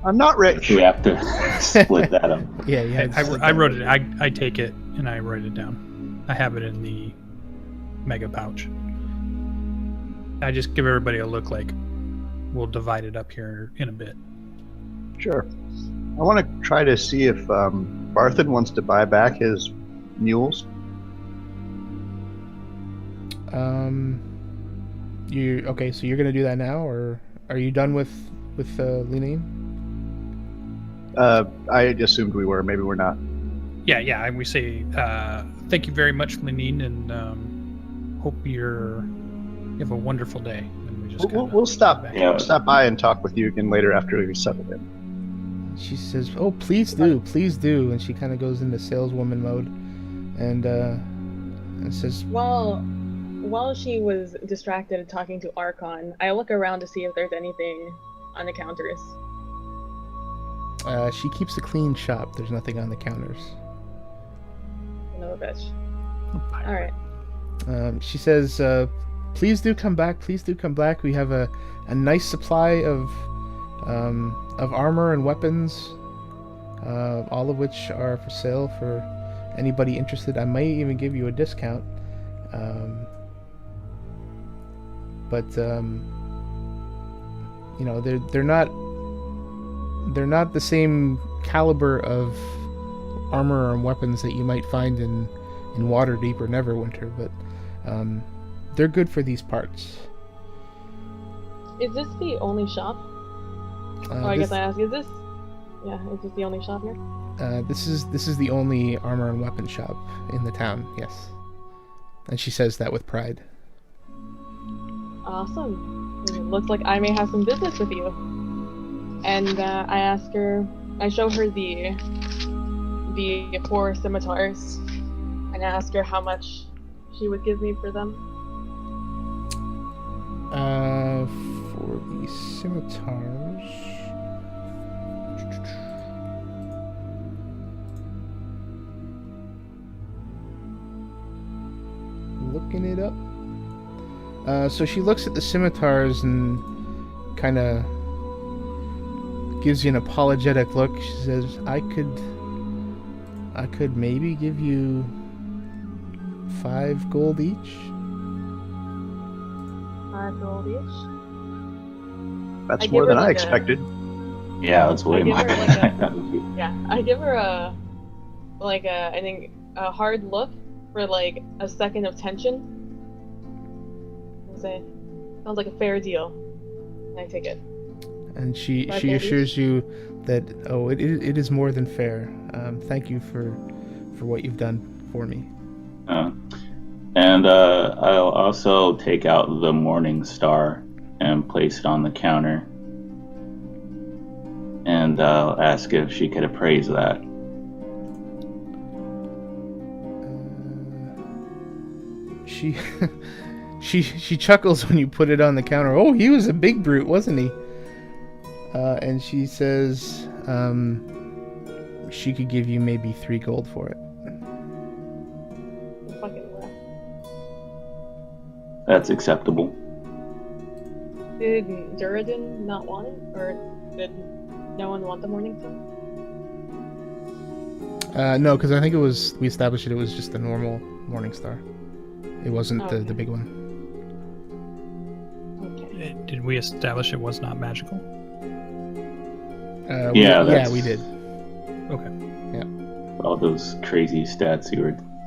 I'm not rich. We have to split that up. Yeah. I wrote it. I take it and I write it down. I have it in the mega pouch. I just give everybody a look like we'll divide it up here in a bit. Sure. I want to try to see if Barthen wants to buy back his mules. Okay? So you're gonna do that now, or are you done with Lenine? I assumed we were. Maybe we're not. Yeah. And we say thank you very much, Lenine, and hope you have a wonderful day. And we just We'll stop. back. Yeah. We'll stop by and talk with you again later after we've settled in. She says, "Oh, please do," and she kind of goes into saleswoman mode, and says, While she was distracted and talking to Archon, I look around to see if there's anything on the counters. she keeps a clean shop. There's nothing on the counters. Son of a bitch. Alright. She says, please do come back. We have a nice supply of armor and weapons, all of which are for sale for anybody interested. I might even give you a discount. But they're not the same caliber of armor and weapons that you might find in Waterdeep or Neverwinter, but they're good for these parts. Is this the only shop? I guess I ask, is this the only shop here? This is the only armor and weapon shop in the town, yes. And she says that with pride. Awesome. It looks like I may have some business with you. And I show her the 4 scimitars, and I ask her how much she would give me for them. For the scimitars, looking it up. So she looks at the scimitars and kind of gives you an apologetic look. She says, I could maybe give you 5 gold each. 5 gold each? That's I give more her than I like a- expected. Yeah, that's way I give more her than like a- I thought it would be. Yeah, I give her I think a hard look for like a second of tension. And say, sounds like a fair deal. And I take it. And she Five she gold each? assures you that it is more than fair. Thank you for what you've done for me. And I'll also take out the Morning Star and place it on the counter. And I'll ask if she could appraise that. She she chuckles when you put it on the counter. Oh, he was a big brute, wasn't he? And she says she could give you maybe 3 gold for it. Fucking well. That's acceptable. Did Duradin not want it? Or did no one want the Morning Star? No, because I think we established it was just the normal Morning Star. It wasn't Okay. the big one. Okay. Did we establish it was not magical? Yeah, we that's- did. Okay. All those crazy stats he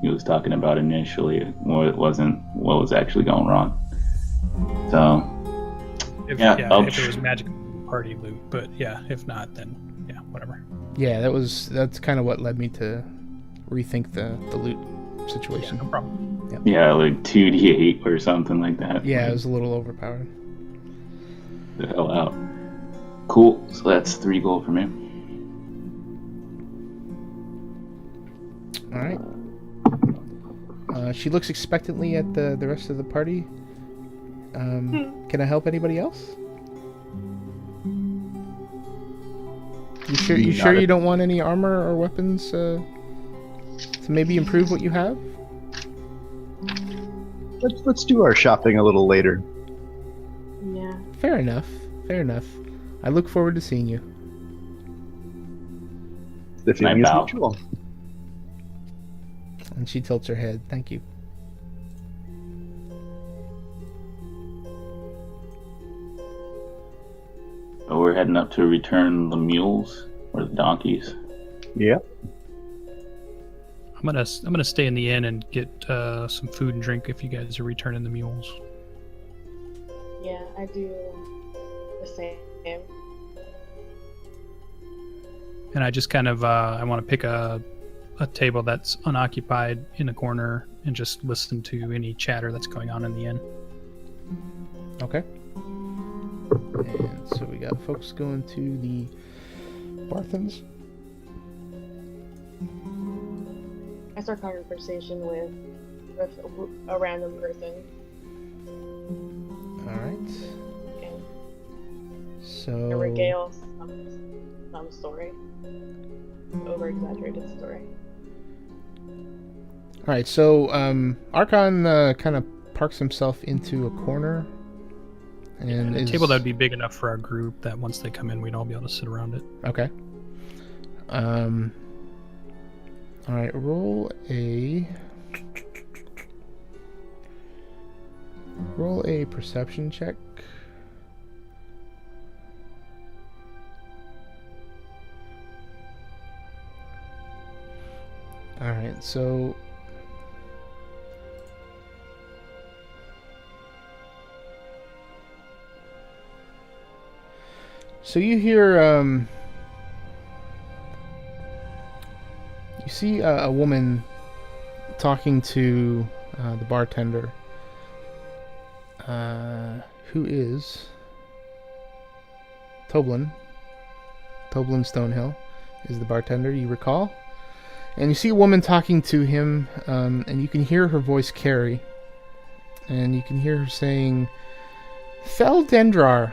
was talking about initially, it wasn't what was actually going wrong. So If, Yeah, I'll if it was magical party loot, but yeah, if not, then yeah, whatever. Yeah, that's kind of what led me to rethink the loot Yeah, situation. no problem. yeah, like 2d8 or something like that. Yeah, it was a little overpowered. The hell out. Cool. So that's 3 gold for me. All right. She looks expectantly at the rest of the party. Can I help anybody else? You sure you don't want any armor or weapons to maybe improve what you have? Let's do our shopping a little later. Yeah. Fair enough. Fair enough. I look forward to seeing you. The feeling is bow. mutual. And she tilts her head. Thank you. So we're heading up to return the mules or the donkeys. Yep. I'm gonna stay in the inn and get some food and drink if you guys are returning the mules. Yeah, I do the same. And I just kind of I want to pick a table that's unoccupied in a corner and just listen to any chatter that's going on in the inn. Okay. And so we got folks going to the Barthens. I start conversation with a random person. All right. And I So regale some story. Over exaggerated story. all right. So Archon kind of parks himself into a corner, and A is table that would be big enough for our group that once they come in, we'd all be able to sit around it. okay. All right. Roll a perception check. All right. So you hear you see a woman talking to the bartender, who is Toblin. Toblin Stonehill is the bartender, you recall. And you see a woman talking to him, and you can hear her voice carry. And you can hear her saying, "Fel Dendrar,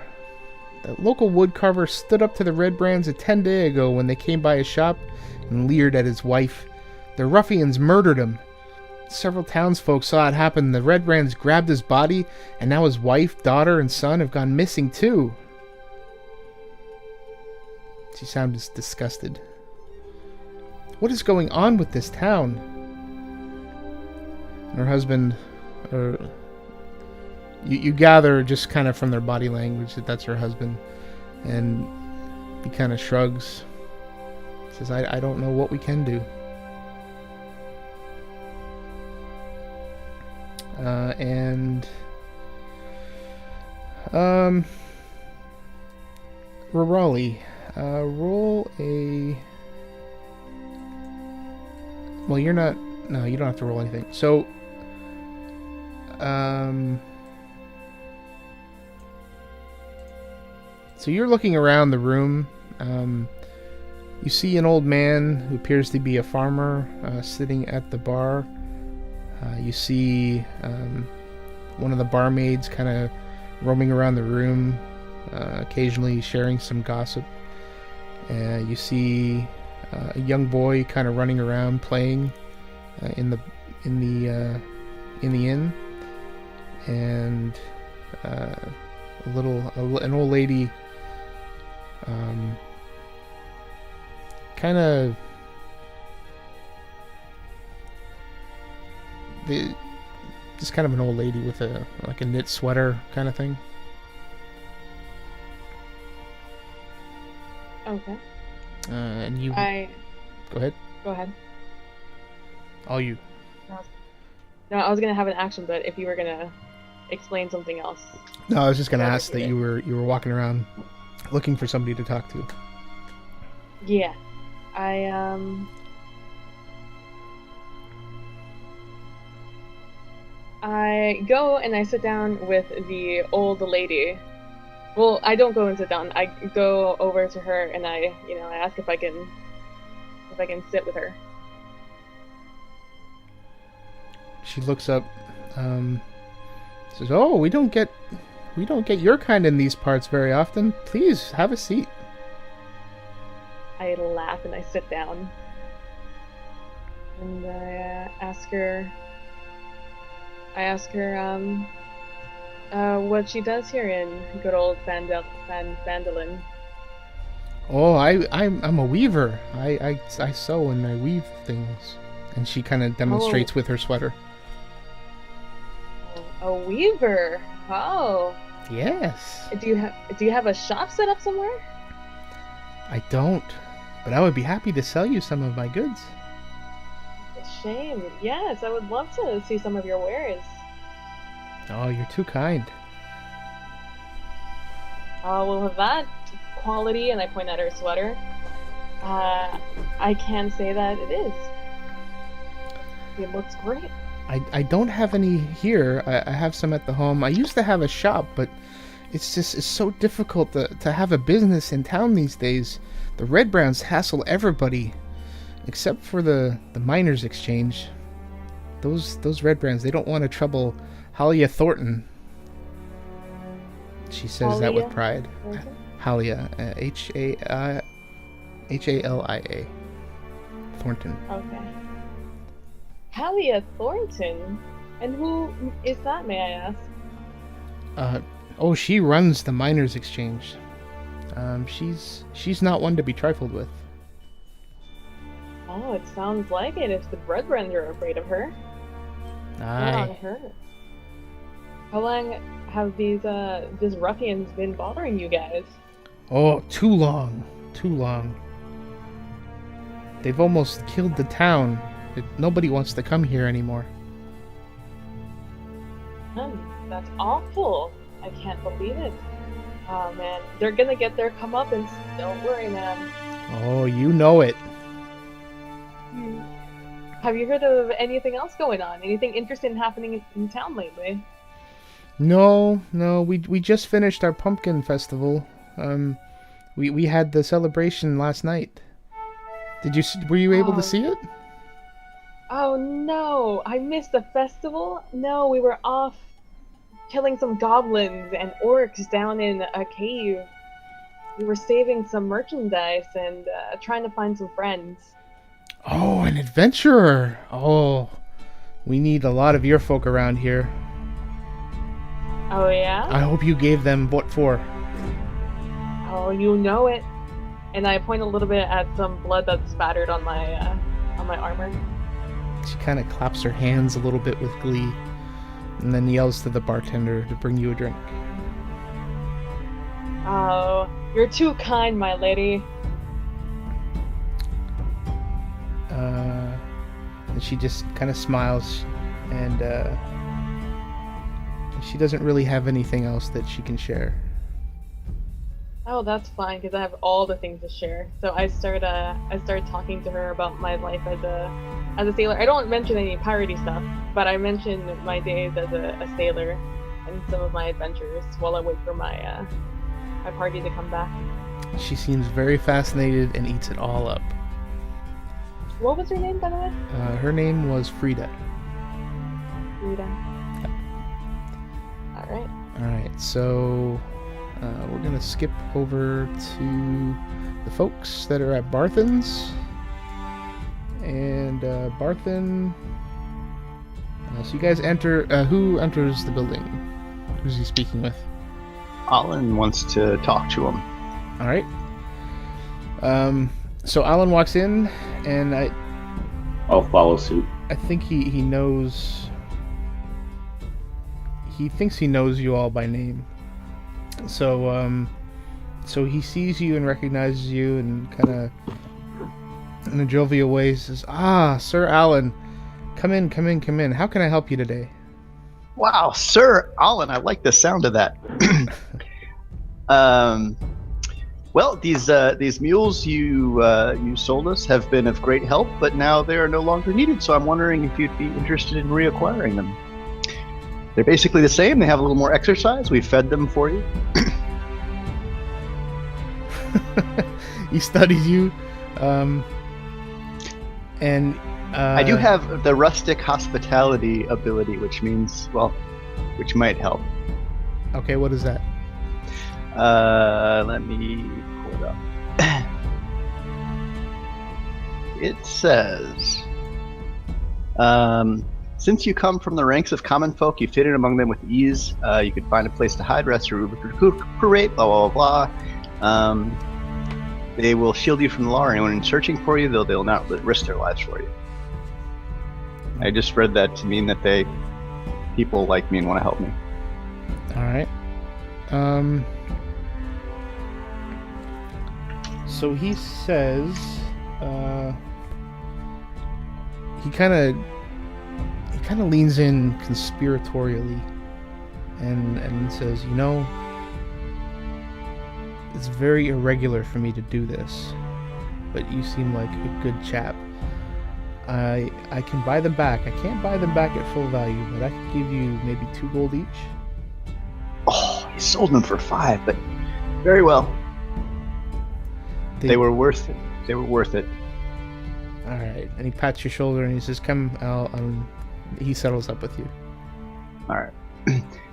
that local woodcarver stood up to the Red Brands 10 days ago when they came by his shop and leered at his wife. The ruffians murdered him. Several townsfolk saw it happen. The Red Brands grabbed his body, and now his wife, daughter, and son have gone missing too." She sounds disgusted. "What is going on with this town?" And her husband, You gather just kind of from their body language that that's her husband, and he kind of shrugs. Says, I don't know what we can do. Raleigh, roll a... Well, you're not... No, you don't have to roll anything. So, so you're looking around the room. You see an old man who appears to be a farmer sitting at the bar. You see one of the barmaids kind of roaming around the room, occasionally sharing some gossip. You see a young boy kind of running around playing in the inn, and an old lady kind of just kind of an old lady with a knit sweater kind of thing. Okay. And you I go ahead. go ahead. All you. No, I was gonna have an action, but if you were gonna explain something else. No, I was just gonna Yeah, ask that yeah. you were walking around looking for somebody to talk to. Yeah. I go and I sit down with the old lady. Well, I don't go and sit down. I go over to her and I ask if I can sit with her. She looks up, says, "Oh, we don't get your kind in these parts very often. Please have a seat." I laugh and I sit down. And I ask her what she does here in good old Vandalin. Oh, I'm a weaver. I sew and I weave things. And she kind of demonstrates with her sweater. A weaver. Oh. Yes. Do you have a shop set up somewhere? I don't, but I would be happy to sell you some of my goods. Shame. Yes, I would love to see some of your wares. Oh, you're too kind. Well, with that quality, and I point at her sweater, I can say that it is. It looks great. I don't have any here. I have some at the home. I used to have a shop, but it's so difficult to have a business in town these days. The Red Browns hassle everybody, except for the Miners' Exchange. Those Red Browns, they don't want to trouble Halia Thornton. She says that with Halia pride. Thornton? Halia, Halia. Thornton. Okay. Halia Thornton? And who is that, may I ask? She runs the Miners' Exchange. She's not one to be trifled with. Oh, it sounds like it if the Brethren are afraid of her. Not on Aye. her. How long have these ruffians been bothering you guys? Oh, too long. They've almost killed the town. Nobody wants to come here anymore. That's awful. I can't believe it. Oh man, they're gonna get their comeuppance. Don't worry, man. Oh, you know it. Have you heard of anything else going on? Anything interesting happening in town lately? No, we just finished our pumpkin festival. We had the celebration last night. Were you able to see it? Oh no, I missed the festival. No, we were off killing some goblins and orcs down in a cave. We were saving some merchandise and trying to find some friends. Oh, an adventurer. Oh, we need a lot of your folk around here. Oh yeah? I hope you gave them what for. Oh, you know it. And I point a little bit at some blood that's spattered on my armor. She kind of claps her hands a little bit with glee. and then yells to the bartender to bring you a drink. Oh, you're too kind, my lady. And she just kind of smiles, and she doesn't really have anything else that she can share. Oh, that's fine, because I have all the things to share. So I start talking to her about my life as a sailor. I don't mention any piratey stuff, but I mention my days as a sailor and some of my adventures while I wait for my my party to come back. She seems very fascinated and eats it all up. What was her name, by the way? Her name was Frida. Rita. Alright. Alright, so we're going to skip over to the folks that are at Barthen's. And Barthen... so you guys enter... who enters the building? Who's he speaking with? Alan wants to talk to him. Alright. So Alan walks in, and I'll follow suit. I think he knows... He thinks he knows you all by name. So he sees you and recognizes you, and kind of in a jovial way says, "Ah, Sir Alan, come in. How can I help you today?" Wow, Sir Alan, I like the sound of that. Well, these mules you sold us have been of great help, but now they are no longer needed. So I'm wondering if you'd be interested in reacquiring them. They're basically the same. They have a little more exercise. We fed them for you. He studies you, and I do have the rustic hospitality ability, which means, well, which might help. Okay, what is that? Let me pull it up. It says, since you come from the ranks of common folk, you fit in among them with ease. You can find a place to hide, rest, or recuperate, blah, blah, blah. They will shield you from the law or anyone searching for you, though they'll not risk their lives for you. I just read that to mean that people like me and want to help me. Alright. So he says, he kind of leans in conspiratorially and says, you know, it's very irregular for me to do this, but you seem like a good chap. I can buy them back. I can't buy them back at full value, but I can give you maybe 2 gold each. Oh, he sold them for 5, but very well. They were worth it. They were worth it. All right, and he pats your shoulder and he says, "Come, he settles up with you." All right.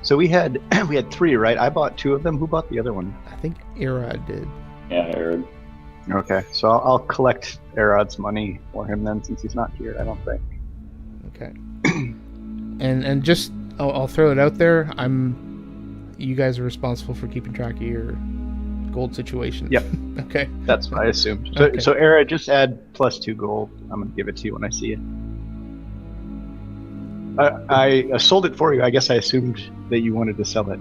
So we had 3, right? I bought 2 of them. Who bought the other one? I think Erod did. Yeah, Aaron. Okay, so I'll collect Erod's money for him then, since he's not here. I don't think. Okay. and just I'll throw it out there. You guys are responsible for keeping track of your gold situation. Yep. Okay. That's what I assumed. Okay. So Erod, just add +2 gold. I'm gonna give it to you when I see it. I sold it for you. I guess I assumed that you wanted to sell it.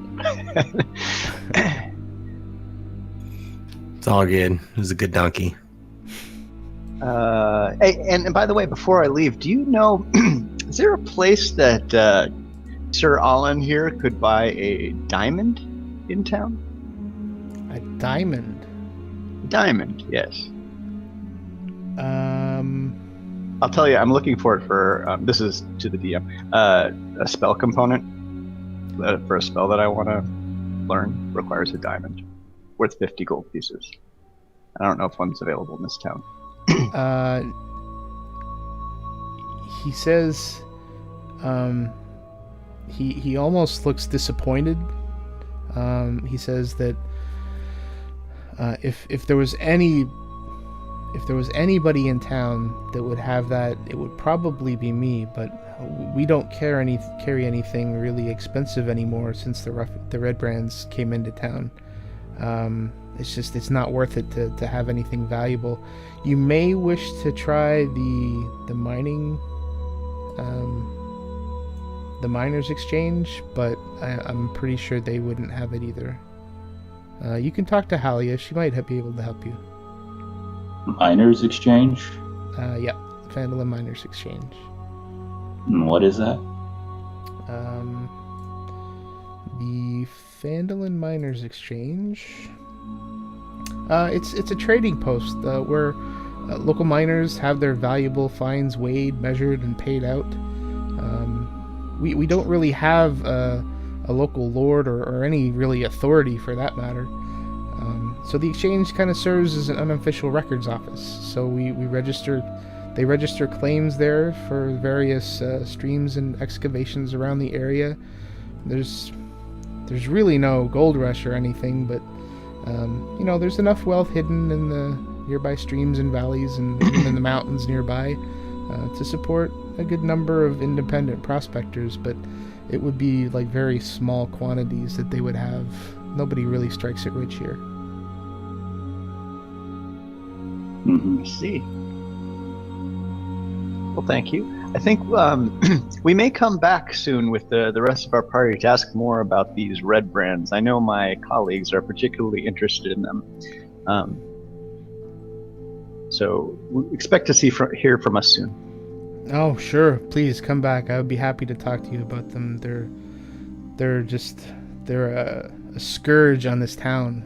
It's all good. It was a good donkey. Hey, and by the way, before I leave, do you know, is there a place that Sir Alan here could buy a diamond in town? A diamond? Diamond, yes. I'll tell you, I'm looking for it for, this is to the DM, a spell component for a spell that I want to learn requires a diamond worth 50 gold pieces. I don't know if one's available in this town. He says, he almost looks disappointed. He says that if there was anybody in town that would have that, it would probably be me. But we don't carry anything really expensive anymore since the Red Brands came into town. It's not worth it to have anything valuable. You may wish to try the mining the Miners Exchange, but I'm pretty sure they wouldn't have it either. You can talk to Halia. She might be able to help you. Miners Exchange? Yeah, Phandalin Miners Exchange. What is that? The Phandalin Miners Exchange. It's a trading post where local miners have their valuable finds weighed, measured, and paid out. We don't really have a local lord or any really authority for that matter. So the exchange kind of serves as an unofficial records office. So they register claims there for various streams and excavations around the area. There's really no gold rush or anything, but there's enough wealth hidden in the nearby streams and valleys and even in the mountains nearby to support a good number of independent prospectors, but it would be like very small quantities that they would have. Nobody really strikes it rich here. I see. Well, thank you. I think we may come back soon with the rest of our party to ask more about these red brands. I know my colleagues are particularly interested in them. So we expect to hear from us soon. Oh, sure. Please come back. I would be happy to talk to you about them. They're a scourge on this town.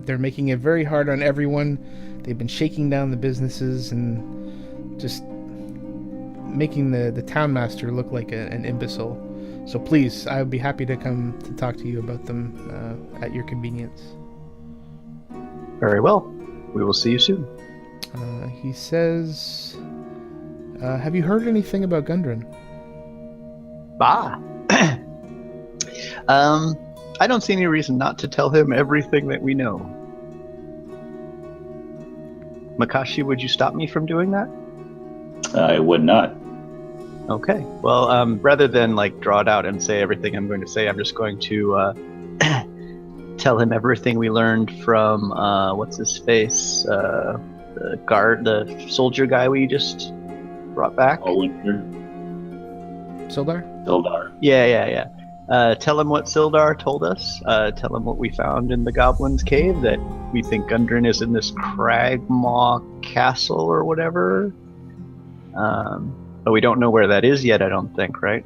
They're making it very hard on everyone. They've been shaking down the businesses and just making the town master look like an imbecile. So please, I would be happy to come to talk to you about them at your convenience. Very well. We will see you soon. He says, have you heard anything about Gundren? Bah! I don't see any reason not to tell him everything that we know. Makashi, would you stop me from doing that? I would not. Okay. Well, rather than draw it out and say everything I'm going to say, I'm just going to tell him everything we learned from what's his face, the soldier guy we just brought back. Oh, Winter. Sildar? Sildar. Yeah. Tell him what Sildar told us. Tell him what we found in the Goblin's Cave, that we think Gundren is in this Cragmaw Castle or whatever. But we don't know where that is yet, I don't think, right?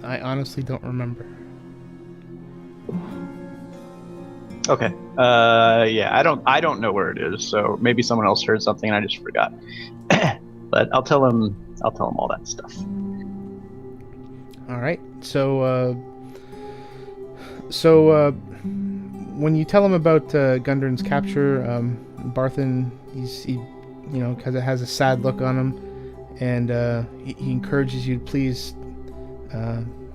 I honestly don't remember. Okay. Yeah, I don't know where it is, so maybe someone else heard something and I just forgot. But I'll tell him all that stuff. All right. So when you tell him about Gundren's capture, Barthen, he because it has a sad look on him, and he encourages you to please.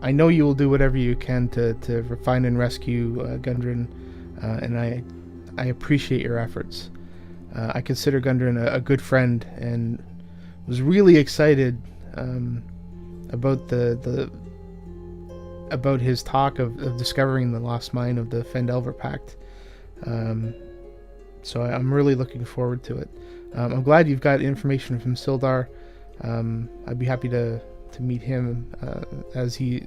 I know you will do whatever you can to find and rescue Gundren, and I appreciate your efforts. I consider Gundren a good friend, and was really excited about about his talk of discovering the lost mine of the Phandelver Pact. So I'm really looking forward to it. I'm glad you've got information from Sildar. I'd be happy to meet him as he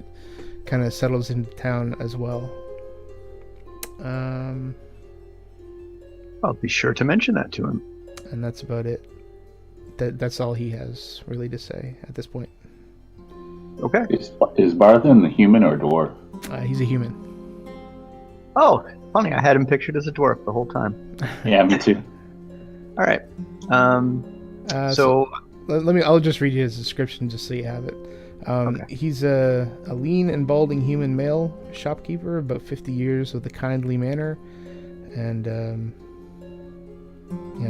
kind of settles into town as well. I'll be sure to mention that to him. And that's about it. That's all he has really to say at this point. Okay. Is Barthen a human or dwarf? He's a human. Oh, funny. I had him pictured as a dwarf the whole time. Yeah, me too. All right. So I'll just read you his description just so you have it. Okay. He's a lean and balding human male shopkeeper, about 50 years, with a kindly manner, and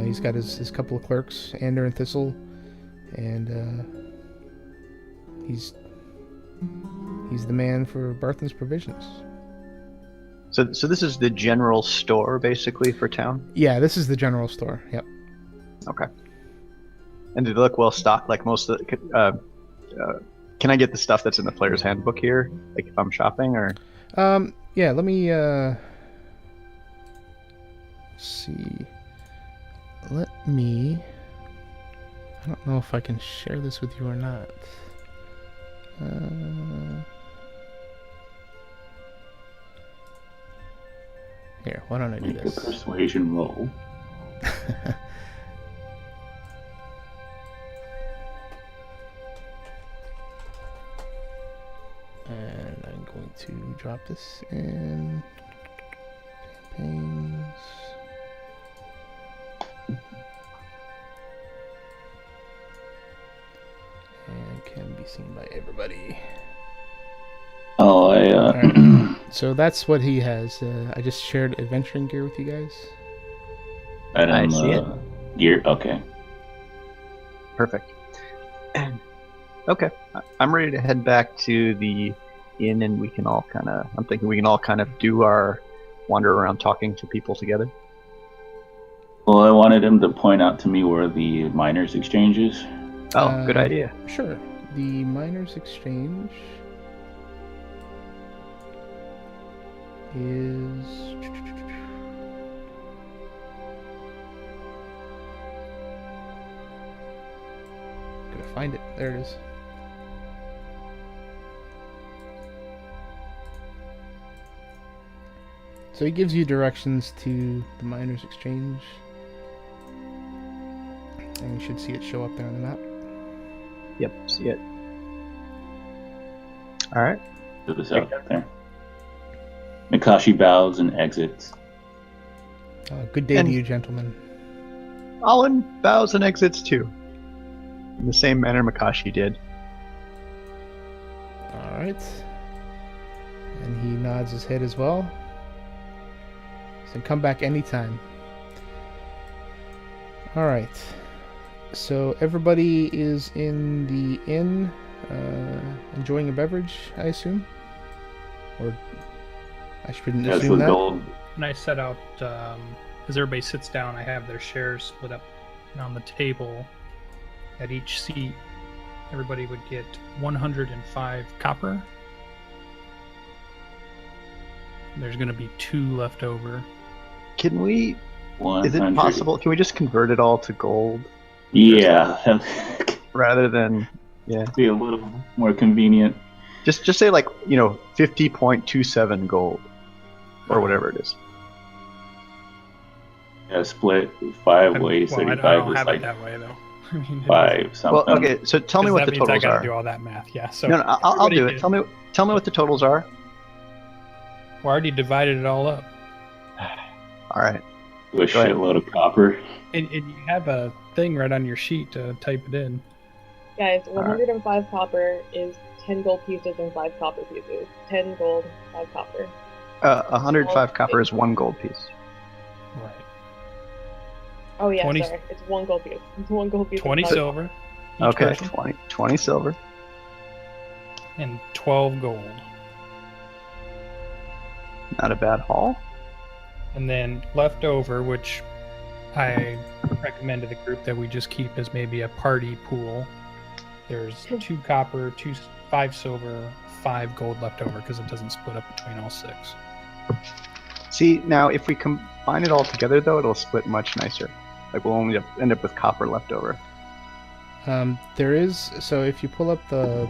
he's got his couple of clerks, Ander and Thistle, and he's the man for Barthen's provisions. So this is the general store, basically, for town? Yeah, this is the general store. Yep. Okay. And did it look well stocked, like most of the... can I get the stuff that's in the player's handbook here, like if I'm shopping, or...? Yeah, let me, see. Let me don't know if I can share this with you or not. Here, why don't I do Make a this? persuasion roll. And I'm going to drop this in campaigns. And can be seen by everybody. Oh, Alright. So that's what he has. I just shared adventuring gear with you guys. I see it. Gear. Okay. Perfect. Okay, I'm ready to head back to the inn, and we can all kind of. I'm thinking we can all kind of do our wander around talking to people together. Well, I wanted him to point out to me where the miners' exchange is. Oh, good idea. Sure. The Miners Exchange is. Gonna find it. There it is. So he gives you directions to the Miners Exchange. And you should see it show up there on the map. Yep, see it. All right. To the south there. Mikashi bows and exits. Good day And- to you, gentlemen. Alin bows and exits too, in the same manner Makashi did. Alright. And he nods his head as well. So come back anytime. Alright. So everybody is in the inn, enjoying a beverage, I assume? Or I shouldn't That's assume the that. gold. And I set out, as everybody sits down, I have their shares split up on the table. At each seat, everybody would get 105 copper. There's going to be 2 left over. Can we? Is it 100. possible? Can we just convert it all to gold Yeah. rather than Be a little more convenient. just say like 50.27 gold or whatever it is. Yeah, split 5 ways. Well, I 35 don't is have like it that way, though. I mean, 5 something. Well, okay. So tell me what that the means I totals gotta are. do all that math. Yeah. So No, I'll do everybody it. did- Tell me what the totals are. We already divided it all up. All right. A Go ahead. shitload of copper. And you have a thing right on your sheet to type it in. Guys, 105 copper is 10 gold pieces and 5 copper pieces. 10 gold, 5 copper. 105 copper is 1 gold piece. Right. Oh yeah, 20 sorry. It's 1 gold piece. It's 1 gold piece. and 20 5 silver. Each Okay, person, 20 silver. and 12 gold. Not a bad haul. And then left over, which I recommend to the group that we just keep as maybe a party pool. There's 2 copper, 5 silver, 5 gold left over because it doesn't split up between all 6. See, now if we combine it all together, though, it'll split much nicer. Like we'll only end up with copper left over. There is, so if you pull up the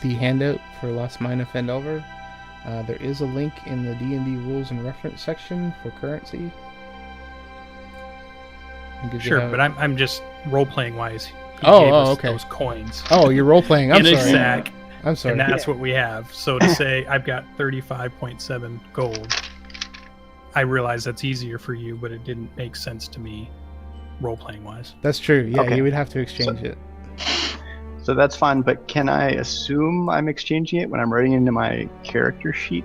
handout for Last Mine of Fendelver, there is a link in the D&D rules and reference section for currency. It gives you Sure, how- but I'm just role playing wise. He Oh, gave us okay. those coins Oh, you're role playing. I'm in a sorry. sack, I'm sorry. and that's what we have. So to say I've got 35.7 gold, I realize that's easier for you, but it didn't make sense to me, role playing wise. That's true. Yeah, Okay. you would have to exchange it. So that's fine, but can I assume I'm exchanging it when I'm writing into my character sheet?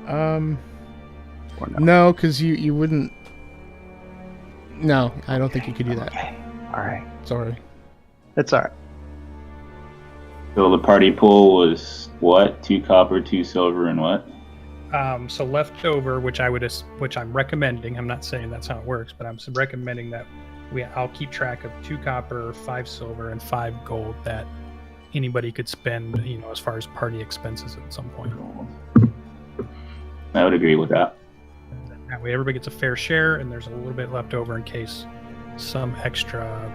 Or no? No, because you wouldn't. No, I don't think you could do that. Okay. All right. Sorry. That's all right. So the party pool was what? 2 copper, 2 silver, and what? So left over, which I'm recommending. I'm not saying that's how it works, but I'm recommending that I'll keep track of 2 copper, 5 silver, and 5 gold that anybody could spend, as far as party expenses at some point. I would agree with that. That way, everybody gets a fair share, and there's a little bit left over in case some extra,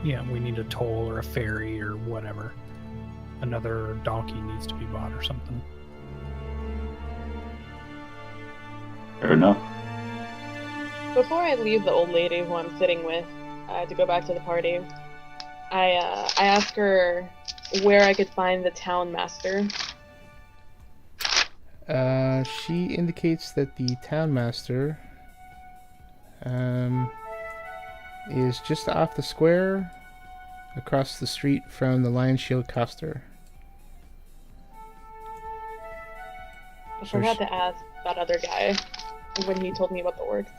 we need a toll or a ferry or whatever. Another donkey needs to be bought or something. Fair enough. Before I leave the old lady who I'm sitting with to go back to the party, I ask her where I could find the town master. She indicates that the town master is just off the square, across the street from the Lion Shield Coster. I forgot to ask that other guy when he told me about the orcs.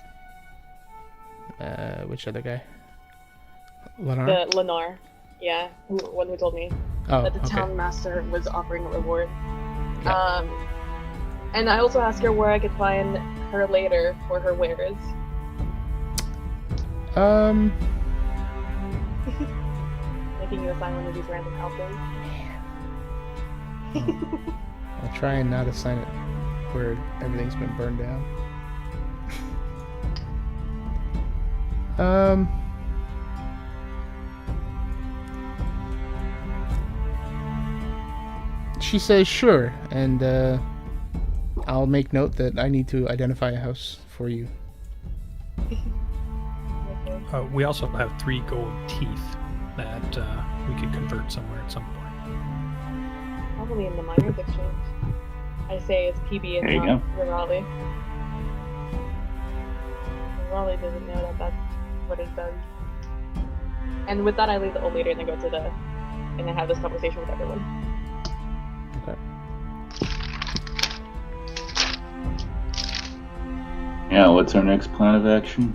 Which other guy? Lenar? The Lennar. Yeah, one who told me that the town master was offering a reward. Yeah. And I also asked her where I could find her later for her wares. Making you assign one of these random outfits. I'll try and not assign it where everything's been burned down. She says sure, and I'll make note that I need to identify a house for you. We also have 3 gold teeth that we could convert somewhere at some point. Probably in the miners exchange. I say it's PB and There you not Raleigh. Raleigh doesn't know that that's what it does. And with that, I leave the old lady and then and I have this conversation with everyone. Okay. Yeah, what's our next plan of action?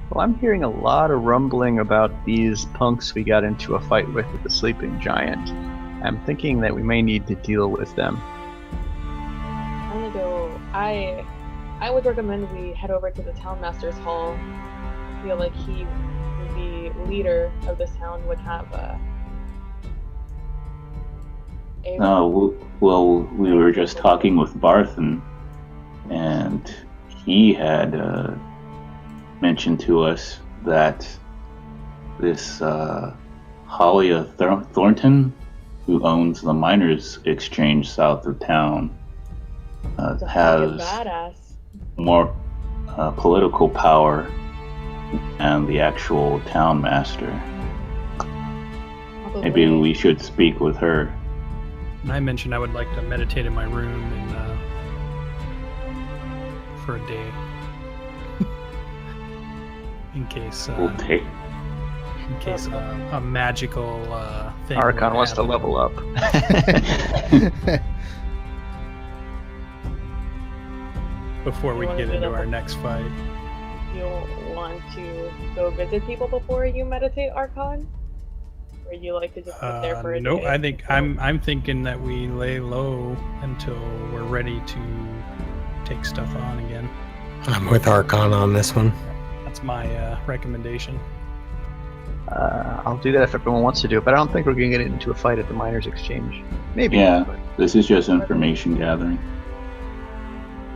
Well, I'm hearing a lot of rumbling about these punks we got into a fight with at the Sleeping Giant. I'm thinking that we may need to deal with them. I'm gonna go. I would recommend we head over to the town master's hall. I feel like he, the leader of this town, would have Well, we were just talking with Barthen, and he had mentioned to us that this Halia Thornton, who owns the Miners Exchange south of town, he's a has fucking badass. more political power than the actual town master. Probably. Maybe we should speak with her. And I mentioned I would like to meditate in my room and for a day, in case Okay. a magical thing. Archon would wants to happen. level up. Before we You wanna get do into that our bef- next fight. You want to go visit people before you meditate Archon? Or you like to just sit there for a No, day? I think I'm thinking that we lay low until we're ready to take stuff on again. I'm with Archon on this one. That's my recommendation. I'll do that if everyone wants to do it, but I don't think we're going to get into a fight at the Miners Exchange. Maybe. Yeah. but- This is just information gathering.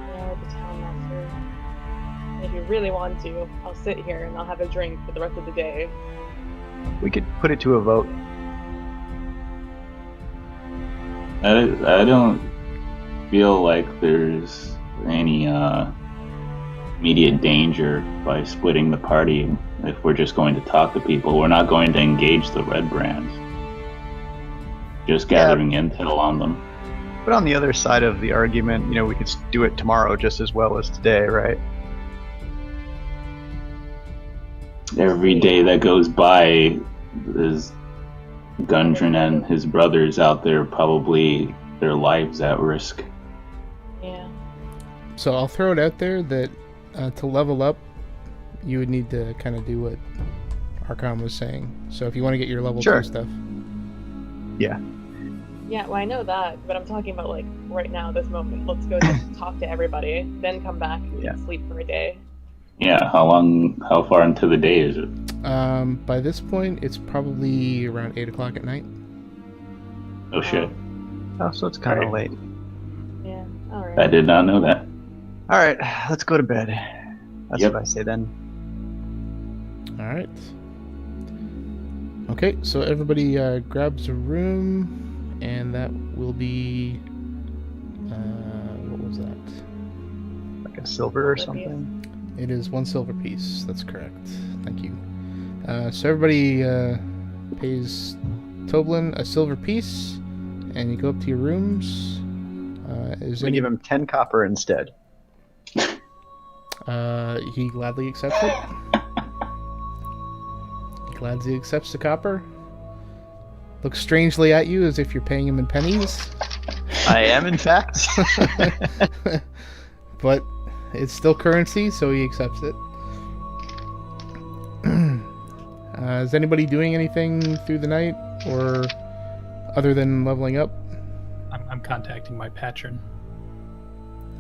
Yeah, with the town master. And if you really want to, I'll sit here and I'll have a drink for the rest of the day. We could put it to a vote. I don't feel like there's any immediate danger by splitting the party if we're just going to talk to people. We're not going to engage the Red Brands. Just gathering intel on them. But on the other side of the argument, we could do it tomorrow just as well as today, right? Every day that goes by, there's Gundren and his brothers out there, probably their lives at risk. Yeah. So I'll throw it out there that to level up, you would need to kind of do what Archon was saying. So if you want to get your level Sure. 2 stuff. Yeah. Yeah, well, I know that, but I'm talking about, like, right now, this moment. Let's go just talk to everybody, then come back and Yeah. sleep for a day. Yeah, how far into the day is it? By this point, it's probably around 8 o'clock at night. Oh shit. Oh, so it's kind of Right. late. Yeah, alright. I did not know that. All right, let's go to bed. That's Yep. what I say then. All right. Okay, so everybody grabs a room, and that will be. What was that? Like a silver or Silver piece. something. It is 1 silver piece. That's correct. Thank you. So everybody pays Toblin a silver piece, and you go up to your rooms. We give him 10 copper instead. He gladly accepts it. He gladly accepts the copper. Looks strangely at you as if you're paying him in pennies. I am, in fact. But it's still currency, so he accepts it. Is anybody doing anything through the night, or other than leveling up? I'm contacting my patron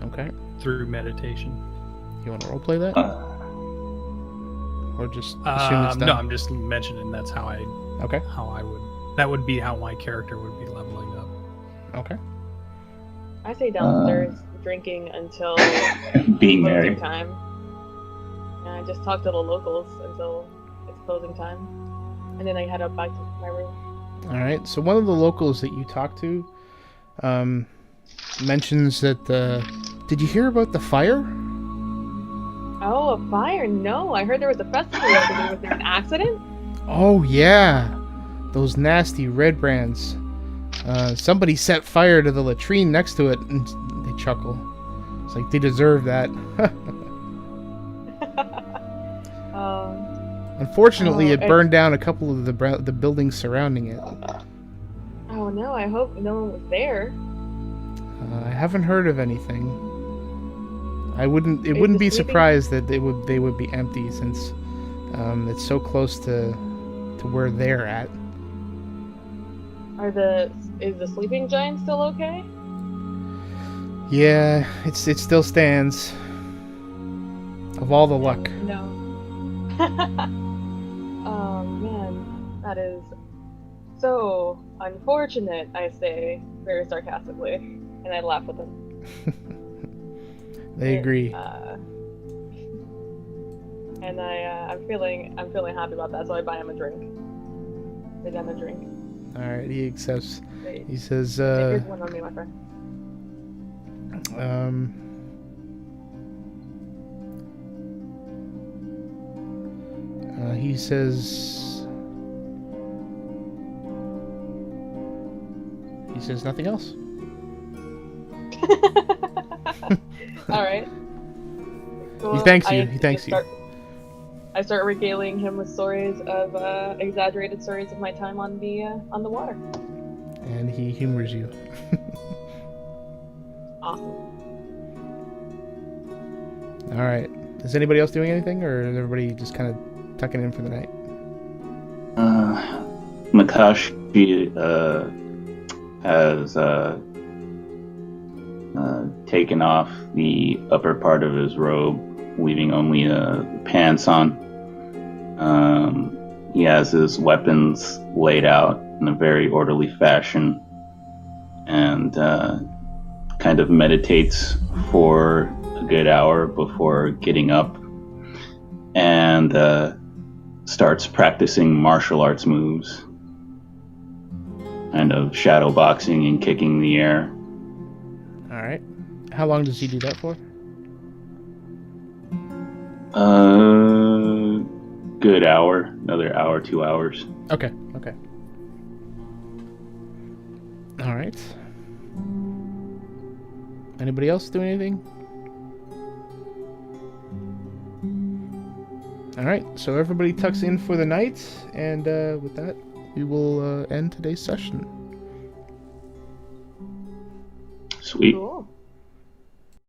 Okay. through meditation. You want to roleplay that? Or just assume it's done? No, I'm just mentioning that's how I Okay. that would be how my character would be leveling up. Okay. I say downstairs drinking until Being closing married. time. And I just talk to the locals until it's closing time. And then I head up back to my room. All right. So one of the locals that you talk to mentions that. Did you hear about the fire? Oh, a fire? No, I heard there was a festival yesterday. Was there an accident? Oh yeah, those nasty red brands. Somebody set fire to the latrine next to it, and they chuckle. It's like they deserve that. Unfortunately, it burned down a couple of the buildings surrounding it. Oh no, I hope no one was there. I haven't heard of anything. It wouldn't be sleeping- surprised that they would be empty, since it's so close to where they're at. Is the sleeping giant still okay? Yeah, it still stands. Of all the luck. No. Oh man, that is so unfortunate, I say very sarcastically, and I laugh with them. They agree. And I'm feeling happy about that, so I buy him a drink. Buy them a drink. All right, he accepts. Wait, He says, here's one on me, my friend. He says nothing else. All right. Cool. He thanks you. I He thanks you. I start regaling him with stories of exaggerated stories of my time on the water. And he humors you. Awesome. All right. Is anybody else doing anything, or is everybody just kind of tucking in for the night? Makashi has taken off the upper part of his robe, leaving only pants on. He has his weapons laid out in a very orderly fashion, and kind of meditates for a good hour before getting up, and starts practicing martial arts moves, kind of shadow boxing and kicking the air. All right. How long does he do that for? Good hour, another hour, 2 hours. Okay. All right. Anybody else doing anything? All right. So everybody tucks in for the night, and with that, we will end today's session. Sweet. Cool.